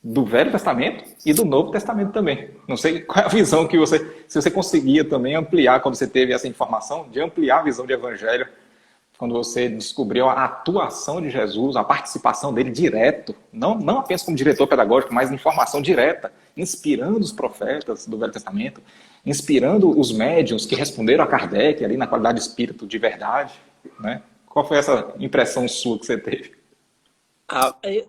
do Velho Testamento e do Novo Testamento também. Não sei qual é a visão que se você conseguia também ampliar, quando você teve essa informação, de ampliar a visão de evangelho, quando você descobriu a atuação de Jesus, a participação dele direto, não apenas como diretor pedagógico, mas informação direta, inspirando os profetas do Velho Testamento, inspirando os médiuns que responderam a Kardec ali na qualidade de espírito de verdade, né? Qual foi essa impressão sua que você teve?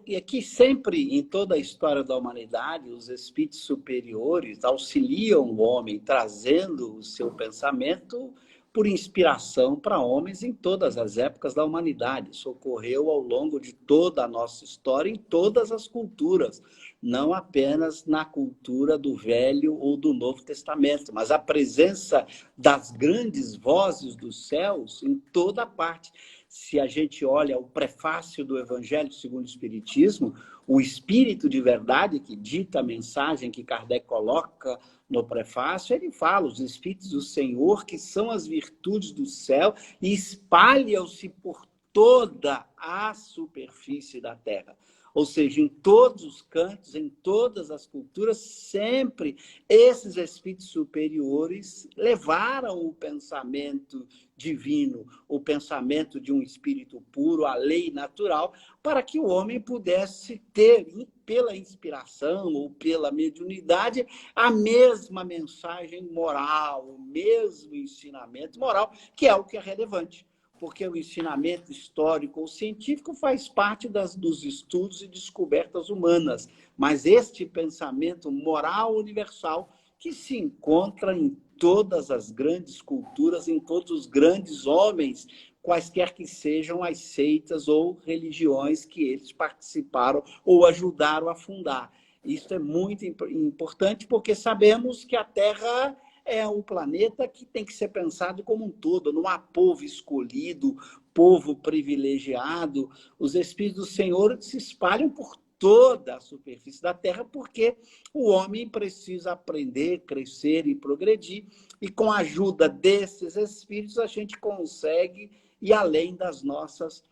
E aqui sempre, em toda a história da humanidade, os espíritos superiores auxiliam o homem, trazendo o seu pensamento por inspiração para homens em todas as épocas da humanidade. Isso ocorreu ao longo de toda a nossa história, em todas as culturas, não apenas na cultura do Velho ou do Novo Testamento, mas a presença das grandes vozes dos céus em toda parte. Se a gente olha o prefácio do Evangelho segundo o Espiritismo, o Espírito de verdade que dita a mensagem que Kardec coloca no prefácio, ele fala, os Espíritos do Senhor, que são as virtudes do céu, e espalham-se por toda a superfície da terra. Ou seja, em todos os cantos, em todas as culturas, sempre esses espíritos superiores levaram o pensamento divino, o pensamento de um espírito puro, a lei natural, para que o homem pudesse ter, pela inspiração ou pela mediunidade, a mesma mensagem moral, o mesmo ensinamento moral, que é o que é relevante. Porque o ensinamento histórico ou científico faz parte dos estudos e descobertas humanas. Mas este pensamento moral universal que se encontra em todas as grandes culturas, em todos os grandes homens, quaisquer que sejam as seitas ou religiões que eles participaram ou ajudaram a fundar. Isso é muito importante porque sabemos que a Terra é um planeta que tem que ser pensado como um todo. Não há povo escolhido, povo privilegiado. Os Espíritos do Senhor se espalham por toda a superfície da Terra, porque o homem precisa aprender, crescer e progredir. E com a ajuda desses Espíritos, a gente consegue ir além das nossas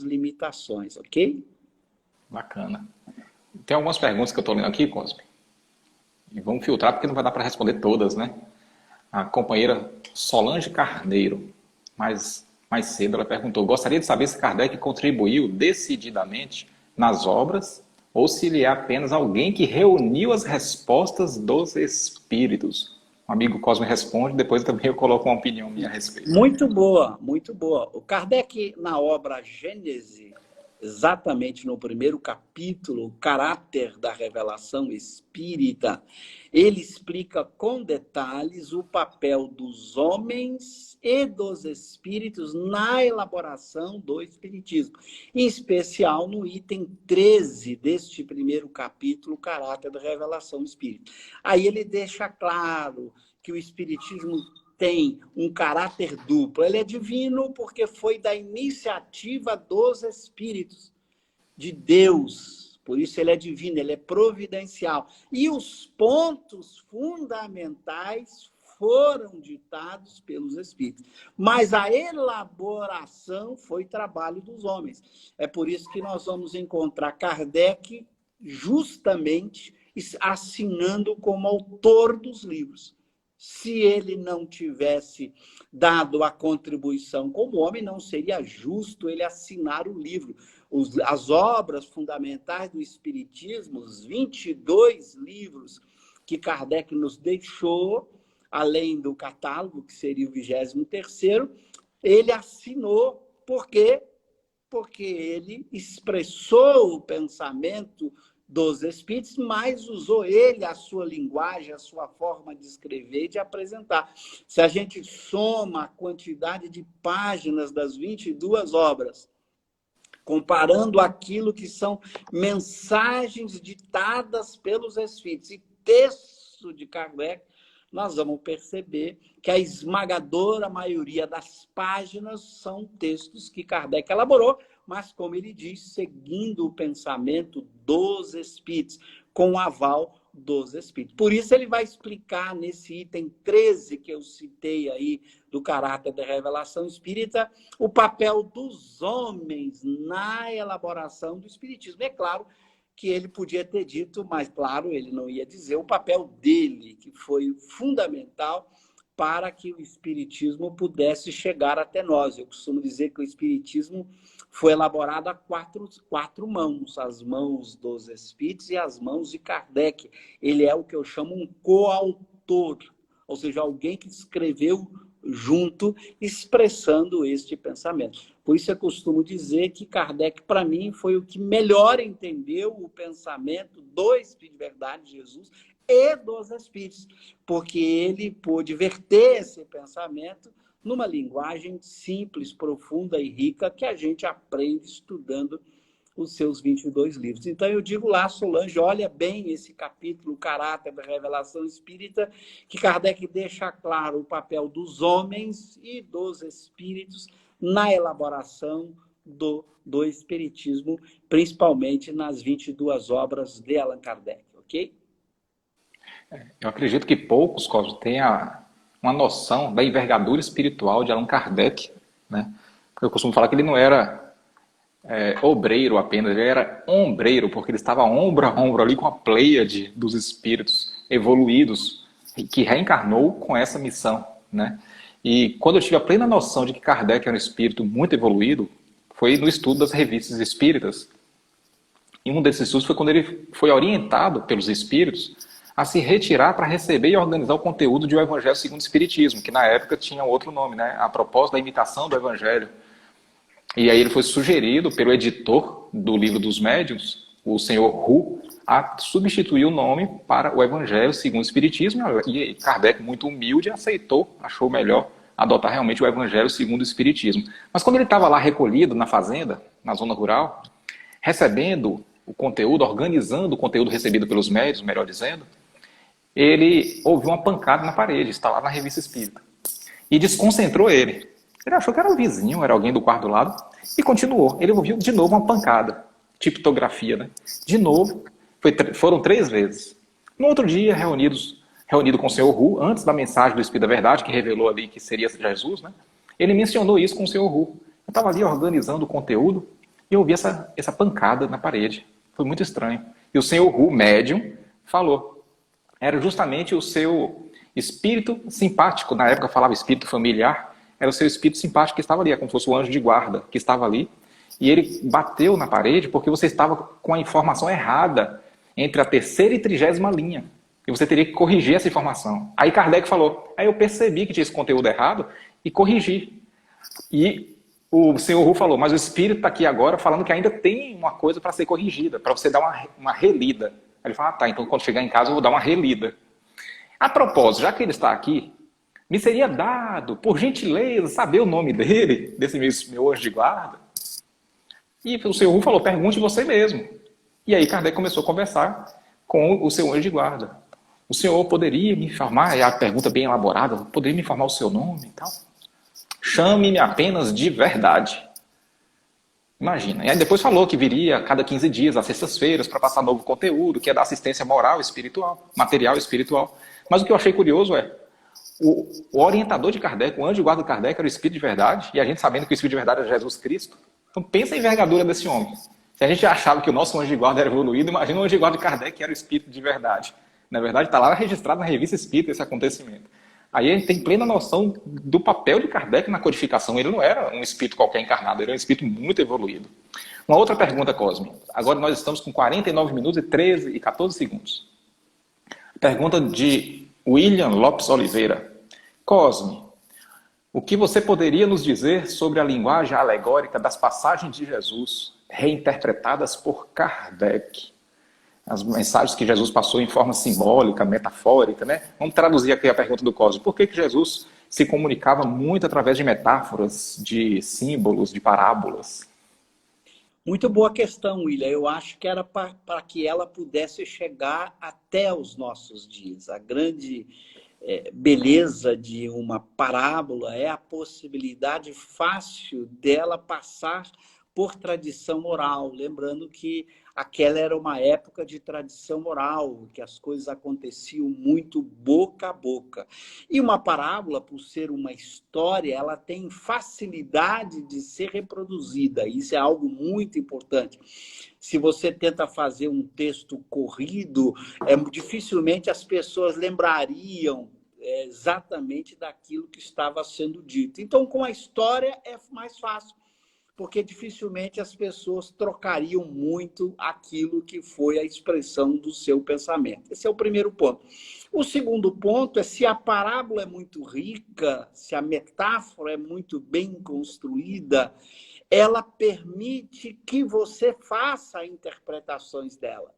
limitações, ok? Bacana. Tem algumas perguntas que eu estou lendo aqui, Cosme. E vamos filtrar porque não vai dar para responder todas, né? A companheira Solange Carneiro, mais cedo, ela perguntou: gostaria de saber se Kardec contribuiu decididamente nas obras ou se ele é apenas alguém que reuniu as respostas dos espíritos. O amigo Cosme responde, depois também eu coloco uma opinião minha a respeito. Muito boa, muito boa. O Kardec, na obra Gênese, exatamente no primeiro capítulo, o caráter da revelação espírita, ele explica com detalhes o papel dos homens e dos espíritos na elaboração do espiritismo, em especial no item 13 deste primeiro capítulo, o caráter da revelação espírita. Aí ele deixa claro que o espiritismo tem um caráter duplo. Ele é divino porque foi da iniciativa dos espíritos de Deus. Por isso ele é divino, ele é providencial. E os pontos fundamentais foram ditados pelos espíritos. Mas a elaboração foi trabalho dos homens. É por isso que nós vamos encontrar Kardec justamente assinando como autor dos livros. Se ele não tivesse dado a contribuição como homem, não seria justo ele assinar o livro. As obras fundamentais do Espiritismo, os 22 livros que Kardec nos deixou, além do catálogo, que seria o 23º, ele assinou. Por quê? Porque ele expressou o pensamento dos espíritos, mas usou ele a sua linguagem, a sua forma de escrever e de apresentar. Se a gente soma a quantidade de páginas das 22 obras, comparando aquilo que são mensagens ditadas pelos espíritos e texto de Kardec, nós vamos perceber que a esmagadora maioria das páginas são textos que Kardec elaborou, mas, como ele diz, seguindo o pensamento dos espíritos, com o aval dos espíritos. Por isso ele vai explicar nesse item 13 que eu citei aí, do caráter da revelação espírita, o papel dos homens na elaboração do espiritismo. É claro que ele podia ter dito, mas, claro, ele não ia dizer o papel dele, que foi fundamental para que o espiritismo pudesse chegar até nós. Eu costumo dizer que o espiritismo foi elaborado a quatro mãos, as mãos dos espíritos e as mãos de Kardec. Ele é o que eu chamo um coautor, ou seja, alguém que escreveu junto, expressando este pensamento. Por isso eu costumo dizer que Kardec, para mim, foi o que melhor entendeu o pensamento do Espírito de Verdade, Jesus, e dos Espíritos, porque ele pôde verter esse pensamento numa linguagem simples, profunda e rica, que a gente aprende estudando os seus 22 livros. Então eu digo lá, Solange, olha bem esse capítulo, o caráter da revelação espírita, que Kardec deixa claro o papel dos homens e dos espíritos na elaboração do espiritismo, principalmente nas 22 obras de Allan Kardec, ok? Eu acredito que poucos, Cosmo, têm uma noção da envergadura espiritual de Allan Kardec, né? Porque eu costumo falar que ele não era obreiro apenas, ele era ombreiro, porque ele estava ombro a ombro ali com a pleiade dos espíritos evoluídos, que reencarnou com essa missão, né? E quando eu tive a plena noção de que Kardec era um espírito muito evoluído, foi no estudo das revistas espíritas. E um desses estudos foi quando ele foi orientado pelos espíritos a se retirar para receber e organizar o conteúdo de O Evangelho segundo o Espiritismo, que na época tinha outro nome, né? A propósito da imitação do Evangelho. E aí ele foi sugerido pelo editor do Livro dos Médiuns, o senhor Hu, a substituir o nome para O Evangelho segundo o Espiritismo, e Kardec, muito humilde, aceitou, achou melhor adotar realmente o Evangelho segundo o Espiritismo. Mas quando ele estava lá recolhido na fazenda, na zona rural, recebendo o conteúdo, organizando o conteúdo recebido pelos médiuns, melhor dizendo, ele ouviu uma pancada na parede, instalada na revista espírita, e desconcentrou ele. Ele achou que era o vizinho, era alguém do quarto do lado, e continuou. Ele ouviu de novo uma pancada, tipografia, né? De novo, foram 3 vezes. No outro dia, reunido com o senhor Hu, antes da mensagem do Espírito da Verdade, que revelou ali que seria Jesus, né? Ele mencionou isso com o senhor Hu. Eu estava ali organizando o conteúdo e eu ouvi essa pancada na parede. Foi muito estranho. E o senhor Hu, médium, falou. Era justamente o seu espírito simpático, na época falava espírito familiar, era o seu espírito simpático que estava ali, é como se fosse o anjo de guarda que estava ali. E ele bateu na parede porque você estava com a informação errada entre a 3ª e 30ª linha. E você teria que corrigir essa informação. Aí Kardec falou, aí eu percebi que tinha esse conteúdo errado e corrigi. E o senhor Hu falou, mas o espírito está aqui agora falando que ainda tem uma coisa para ser corrigida, para você dar uma relida. Aí ele falou, tá, então quando chegar em casa eu vou dar uma relida. A propósito, já que ele está aqui, me seria dado, por gentileza, saber o nome dele, desse meu anjo de guarda? E o senhor Hu falou, pergunte você mesmo. E aí Kardec começou a conversar com o seu anjo de guarda. O senhor poderia me informar, é a pergunta bem elaborada, poderia me informar o seu nome e tal? Chame-me apenas de Verdade. Imagina. E aí depois falou que viria a cada 15 dias, às sextas-feiras, para passar novo conteúdo, que é da assistência moral, espiritual, material e espiritual. Mas o que eu achei curioso é, o orientador de Kardec, o anjo de guarda de Kardec era o Espírito de Verdade, e a gente sabendo que o Espírito de Verdade era Jesus Cristo. Então pensa a envergadura desse homem. Se a gente achava que o nosso anjo de guarda era evoluído, imagina o anjo de guarda de Kardec que era o Espírito de Verdade. Na verdade, está lá registrado na revista Espírita esse acontecimento. Aí a gente tem plena noção do papel de Kardec na codificação. Ele não era um espírito qualquer encarnado, ele era um espírito muito evoluído. Uma outra pergunta, Cosme. Agora nós estamos com 49 minutos e 14 segundos. Pergunta de William Lopes Oliveira. Cosme, o que você poderia nos dizer sobre a linguagem alegórica das passagens de Jesus, reinterpretadas por Kardec? As mensagens que Jesus passou em forma simbólica, metafórica, né? Vamos traduzir aqui a pergunta do Cosme. Por que Jesus se comunicava muito através de metáforas, de símbolos, de parábolas? Muito boa questão, William. Eu acho que era para que ela pudesse chegar até os nossos dias. A grande beleza de uma parábola é a possibilidade fácil dela passar por tradição oral. Lembrando que aquela era uma época de tradição oral, que as coisas aconteciam muito boca a boca. E uma parábola, por ser uma história, ela tem facilidade de ser reproduzida. Isso é algo muito importante. Se você tenta fazer um texto corrido, dificilmente as pessoas lembrariam exatamente daquilo que estava sendo dito. Então, com a história é mais fácil, porque dificilmente as pessoas trocariam muito aquilo que foi a expressão do seu pensamento. Esse é o primeiro ponto. O segundo ponto é se a parábola é muito rica, se a metáfora é muito bem construída, ela permite que você faça interpretações dela,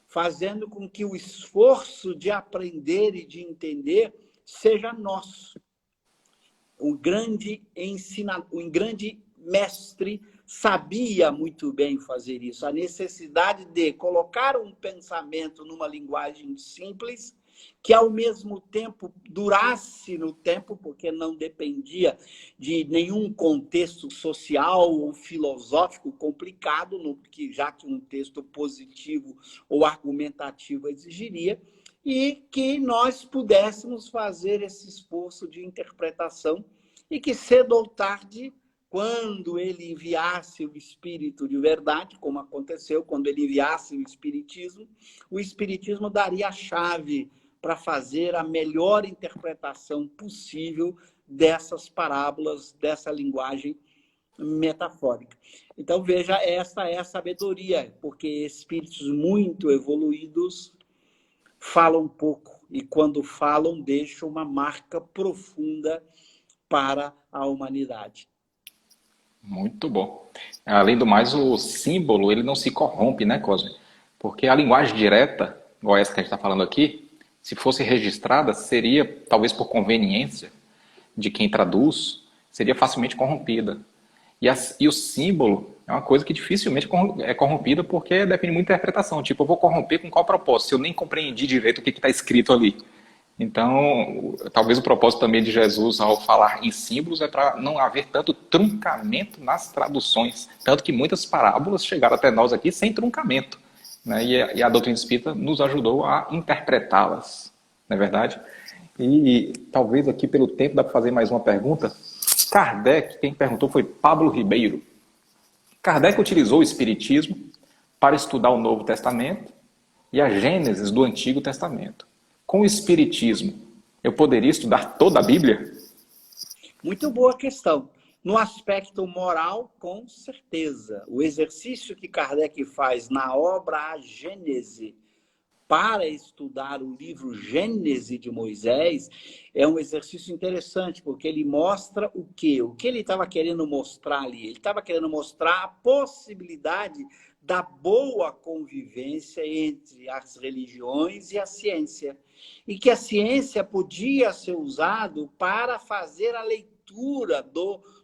fazendo com que o esforço de aprender e de entender seja nosso. O grande mestre sabia muito bem fazer isso. A necessidade de colocar um pensamento numa linguagem simples, que ao mesmo tempo durasse no tempo, porque não dependia de nenhum contexto social ou filosófico complicado, já que um texto positivo ou argumentativo exigiria, e que nós pudéssemos fazer esse esforço de interpretação e que cedo ou tarde, quando ele enviasse o Espírito de verdade, como aconteceu, quando ele enviasse o Espiritismo daria a chave para fazer a melhor interpretação possível dessas parábolas, dessa linguagem metafórica. Então, veja, essa é a sabedoria, porque espíritos muito evoluídos falam pouco, e quando falam, deixam uma marca profunda para a humanidade. Muito bom. Além do mais, o símbolo, ele não se corrompe, né, Cosme? Porque a linguagem direta, igual essa que a gente está falando aqui, se fosse registrada, seria, talvez por conveniência de quem traduz, seria facilmente corrompida. E o símbolo é uma coisa que dificilmente é corrompida porque depende muito da interpretação. Tipo, eu vou corromper com qual propósito? Se eu nem compreendi direito o que está escrito ali. Então, talvez o propósito também de Jesus ao falar em símbolos é para não haver tanto truncamento nas traduções. Tanto que muitas parábolas chegaram até nós aqui sem truncamento. Né? E a doutrina espírita nos ajudou a interpretá-las. Não é verdade? E talvez aqui pelo tempo dá para fazer mais uma pergunta. Kardec, quem perguntou foi Pablo Ribeiro. Kardec utilizou o Espiritismo para estudar o Novo Testamento e a Gênesis do Antigo Testamento. Com o Espiritismo, eu poderia estudar toda a Bíblia? Muito boa questão. No aspecto moral, com certeza. O exercício que Kardec faz na obra A Gênese, para estudar o livro Gênese de Moisés, é um exercício interessante, porque ele mostra o quê? O que ele estava querendo mostrar ali? Ele estava querendo mostrar a possibilidade da boa convivência entre as religiões e a ciência. E que a ciência podia ser usada para fazer a leitura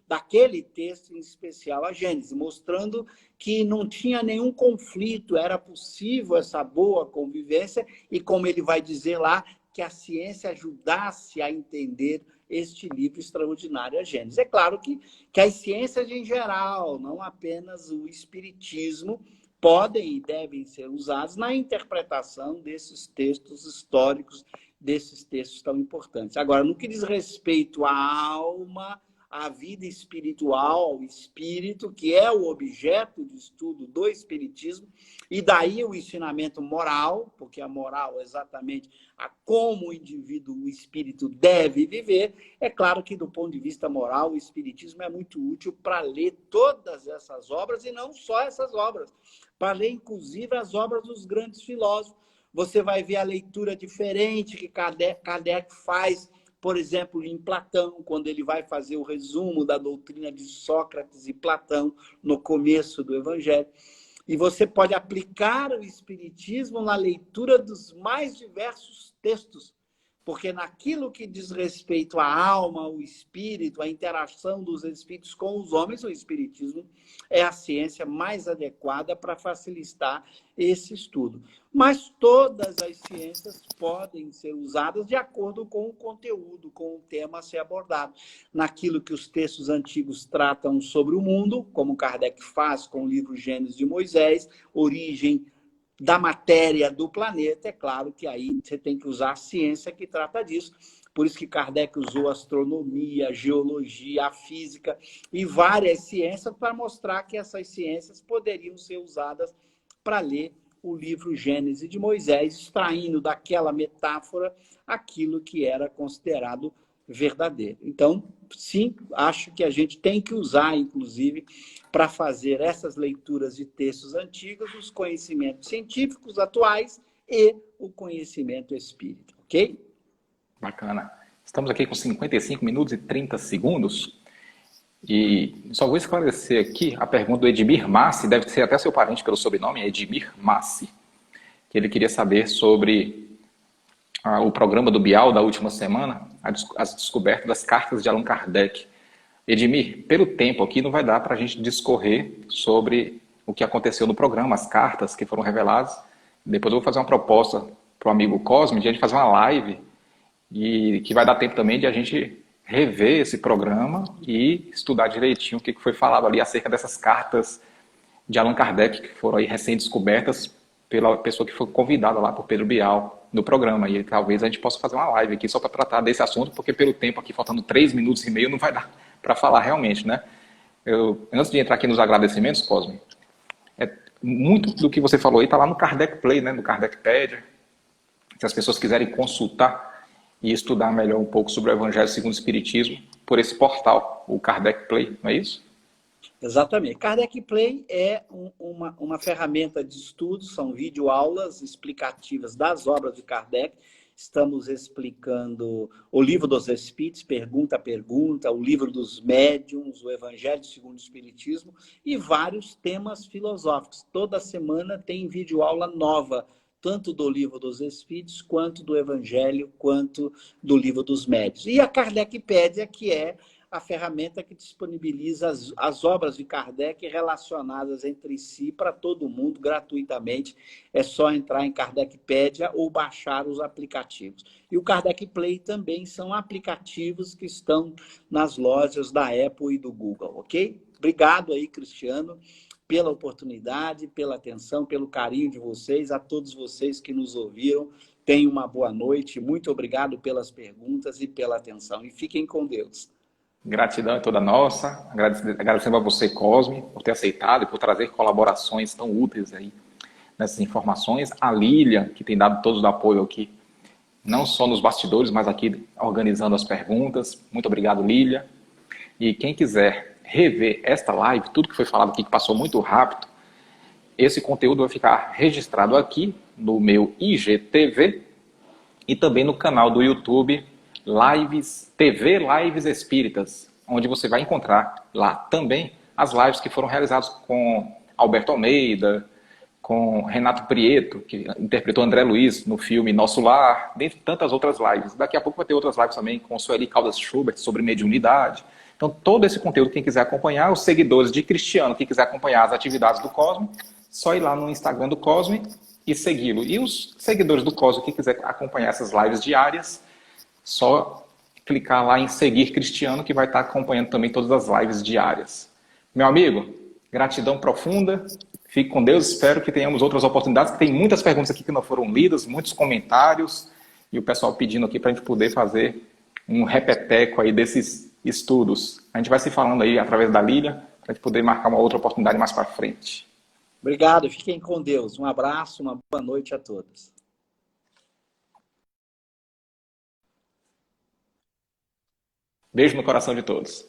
daquele texto em especial, a Gênesis, mostrando que não tinha nenhum conflito, era possível essa boa convivência, e como ele vai dizer lá, que a ciência ajudasse a entender este livro extraordinário, a Gênesis. É claro que as ciências em geral, não apenas o espiritismo, podem e devem ser usados na interpretação desses textos históricos, desses textos tão importantes. Agora, no que diz respeito à alma, a vida espiritual, o espírito, que é o objeto de estudo do espiritismo, e daí o ensinamento moral, porque a moral é exatamente a como o indivíduo, o espírito, deve viver. É claro que, do ponto de vista moral, o espiritismo é muito útil para ler todas essas obras, e não só essas obras, para ler, inclusive, as obras dos grandes filósofos. Você vai ver a leitura diferente que Kardec faz, por exemplo, em Platão, quando ele vai fazer o resumo da doutrina de Sócrates e Platão no começo do Evangelho. E você pode aplicar o espiritismo na leitura dos mais diversos textos, Porque naquilo que diz respeito à alma, ao espírito, à interação dos espíritos com os homens, o espiritismo é a ciência mais adequada para facilitar esse estudo. Mas todas as ciências podem ser usadas de acordo com o conteúdo, com o tema a ser abordado. Naquilo que os textos antigos tratam sobre o mundo, como Kardec faz com o livro Gênesis de Moisés, origem da matéria do planeta, é claro que aí você tem que usar a ciência que trata disso. Por isso que Kardec usou a astronomia, a geologia, a física e várias ciências para mostrar que essas ciências poderiam ser usadas para ler o livro Gênesis de Moisés, extraindo daquela metáfora aquilo que era considerado verdadeiro. Então, sim, acho que a gente tem que usar, inclusive, para fazer essas leituras de textos antigos, os conhecimentos científicos atuais e o conhecimento espírita, ok? Bacana. Estamos aqui com 55 minutos e 30 segundos. E só vou esclarecer aqui a pergunta do Edmir Massi, deve ser até seu parente pelo sobrenome, Edmir Massi, que ele queria saber sobre o programa do Bial da última semana, as descobertas das cartas de Allan Kardec. Edmir, pelo tempo aqui não vai dar para a gente discorrer sobre o que aconteceu no programa, as cartas que foram reveladas. Depois eu vou fazer uma proposta para o amigo Cosme de a gente fazer uma live e que vai dar tempo também de a gente rever esse programa e estudar direitinho o que foi falado ali acerca dessas cartas de Allan Kardec, que foram aí recém-descobertas pela pessoa que foi convidada lá por Pedro Bial no programa. E talvez a gente possa fazer uma live aqui só para tratar desse assunto, porque pelo tempo aqui, faltando 3 minutos e meio, não vai dar para falar realmente, né? Antes de entrar aqui nos agradecimentos, Cosme, muito do que você falou aí está lá no Kardec Play, né? No Kardecpedia. Se as pessoas quiserem consultar e estudar melhor um pouco sobre o Evangelho segundo o Espiritismo, por esse portal, o Kardec Play, não é isso? Exatamente. Kardec Play é uma ferramenta de estudo, são videoaulas explicativas das obras de Kardec. Estamos explicando o Livro dos Espíritos, pergunta a pergunta, o Livro dos Médiuns, o Evangelho segundo o Espiritismo e vários temas filosóficos. Toda semana tem videoaula nova, tanto do Livro dos Espíritos, quanto do Evangelho, quanto do Livro dos Médiuns. E a Kardecpédia, que é a ferramenta que disponibiliza as obras de Kardec relacionadas entre si para todo mundo gratuitamente. É só entrar em Kardecpédia ou baixar os aplicativos. E o Kardec Play também são aplicativos que estão nas lojas da Apple e do Google, ok? Obrigado aí, Cristiano, pela oportunidade, pela atenção, pelo carinho de vocês, a todos vocês que nos ouviram. Tenham uma boa noite. Muito obrigado pelas perguntas e pela atenção. E fiquem com Deus. Gratidão é toda nossa, agradecendo a você, Cosme, por ter aceitado e por trazer colaborações tão úteis aí nessas informações. A Lília, que tem dado todo o apoio aqui, não só nos bastidores, mas aqui organizando as perguntas. Muito obrigado, Lília. E quem quiser rever esta live, tudo que foi falado aqui, que passou muito rápido, esse conteúdo vai ficar registrado aqui no meu IGTV e também no canal do YouTube TV Lives Espíritas, onde você vai encontrar lá também as lives que foram realizadas com Alberto Almeida, com Renato Prieto, que interpretou André Luiz no filme Nosso Lar, dentre tantas outras lives. Daqui a pouco vai ter outras lives também com Sueli Caldas Schubert sobre mediunidade. Então, todo esse conteúdo, quem quiser acompanhar, os seguidores de Cristiano, quem quiser acompanhar as atividades do Cosme, só ir lá no Instagram do Cosme e segui-lo. E os seguidores do Cosme, quem quiser acompanhar essas lives diárias, só clicar lá em seguir Cristiano, que vai estar acompanhando também todas as lives diárias. Meu amigo, gratidão profunda. Fique com Deus. Espero que tenhamos outras oportunidades. Tem muitas perguntas aqui que não foram lidas, muitos comentários. E o pessoal pedindo aqui para a gente poder fazer um repeteco aí desses estudos. A gente vai se falando aí através da Lília, para a gente poder marcar uma outra oportunidade mais para frente. Obrigado. Fiquem com Deus. Um abraço, uma boa noite a todos. Beijo no coração de todos.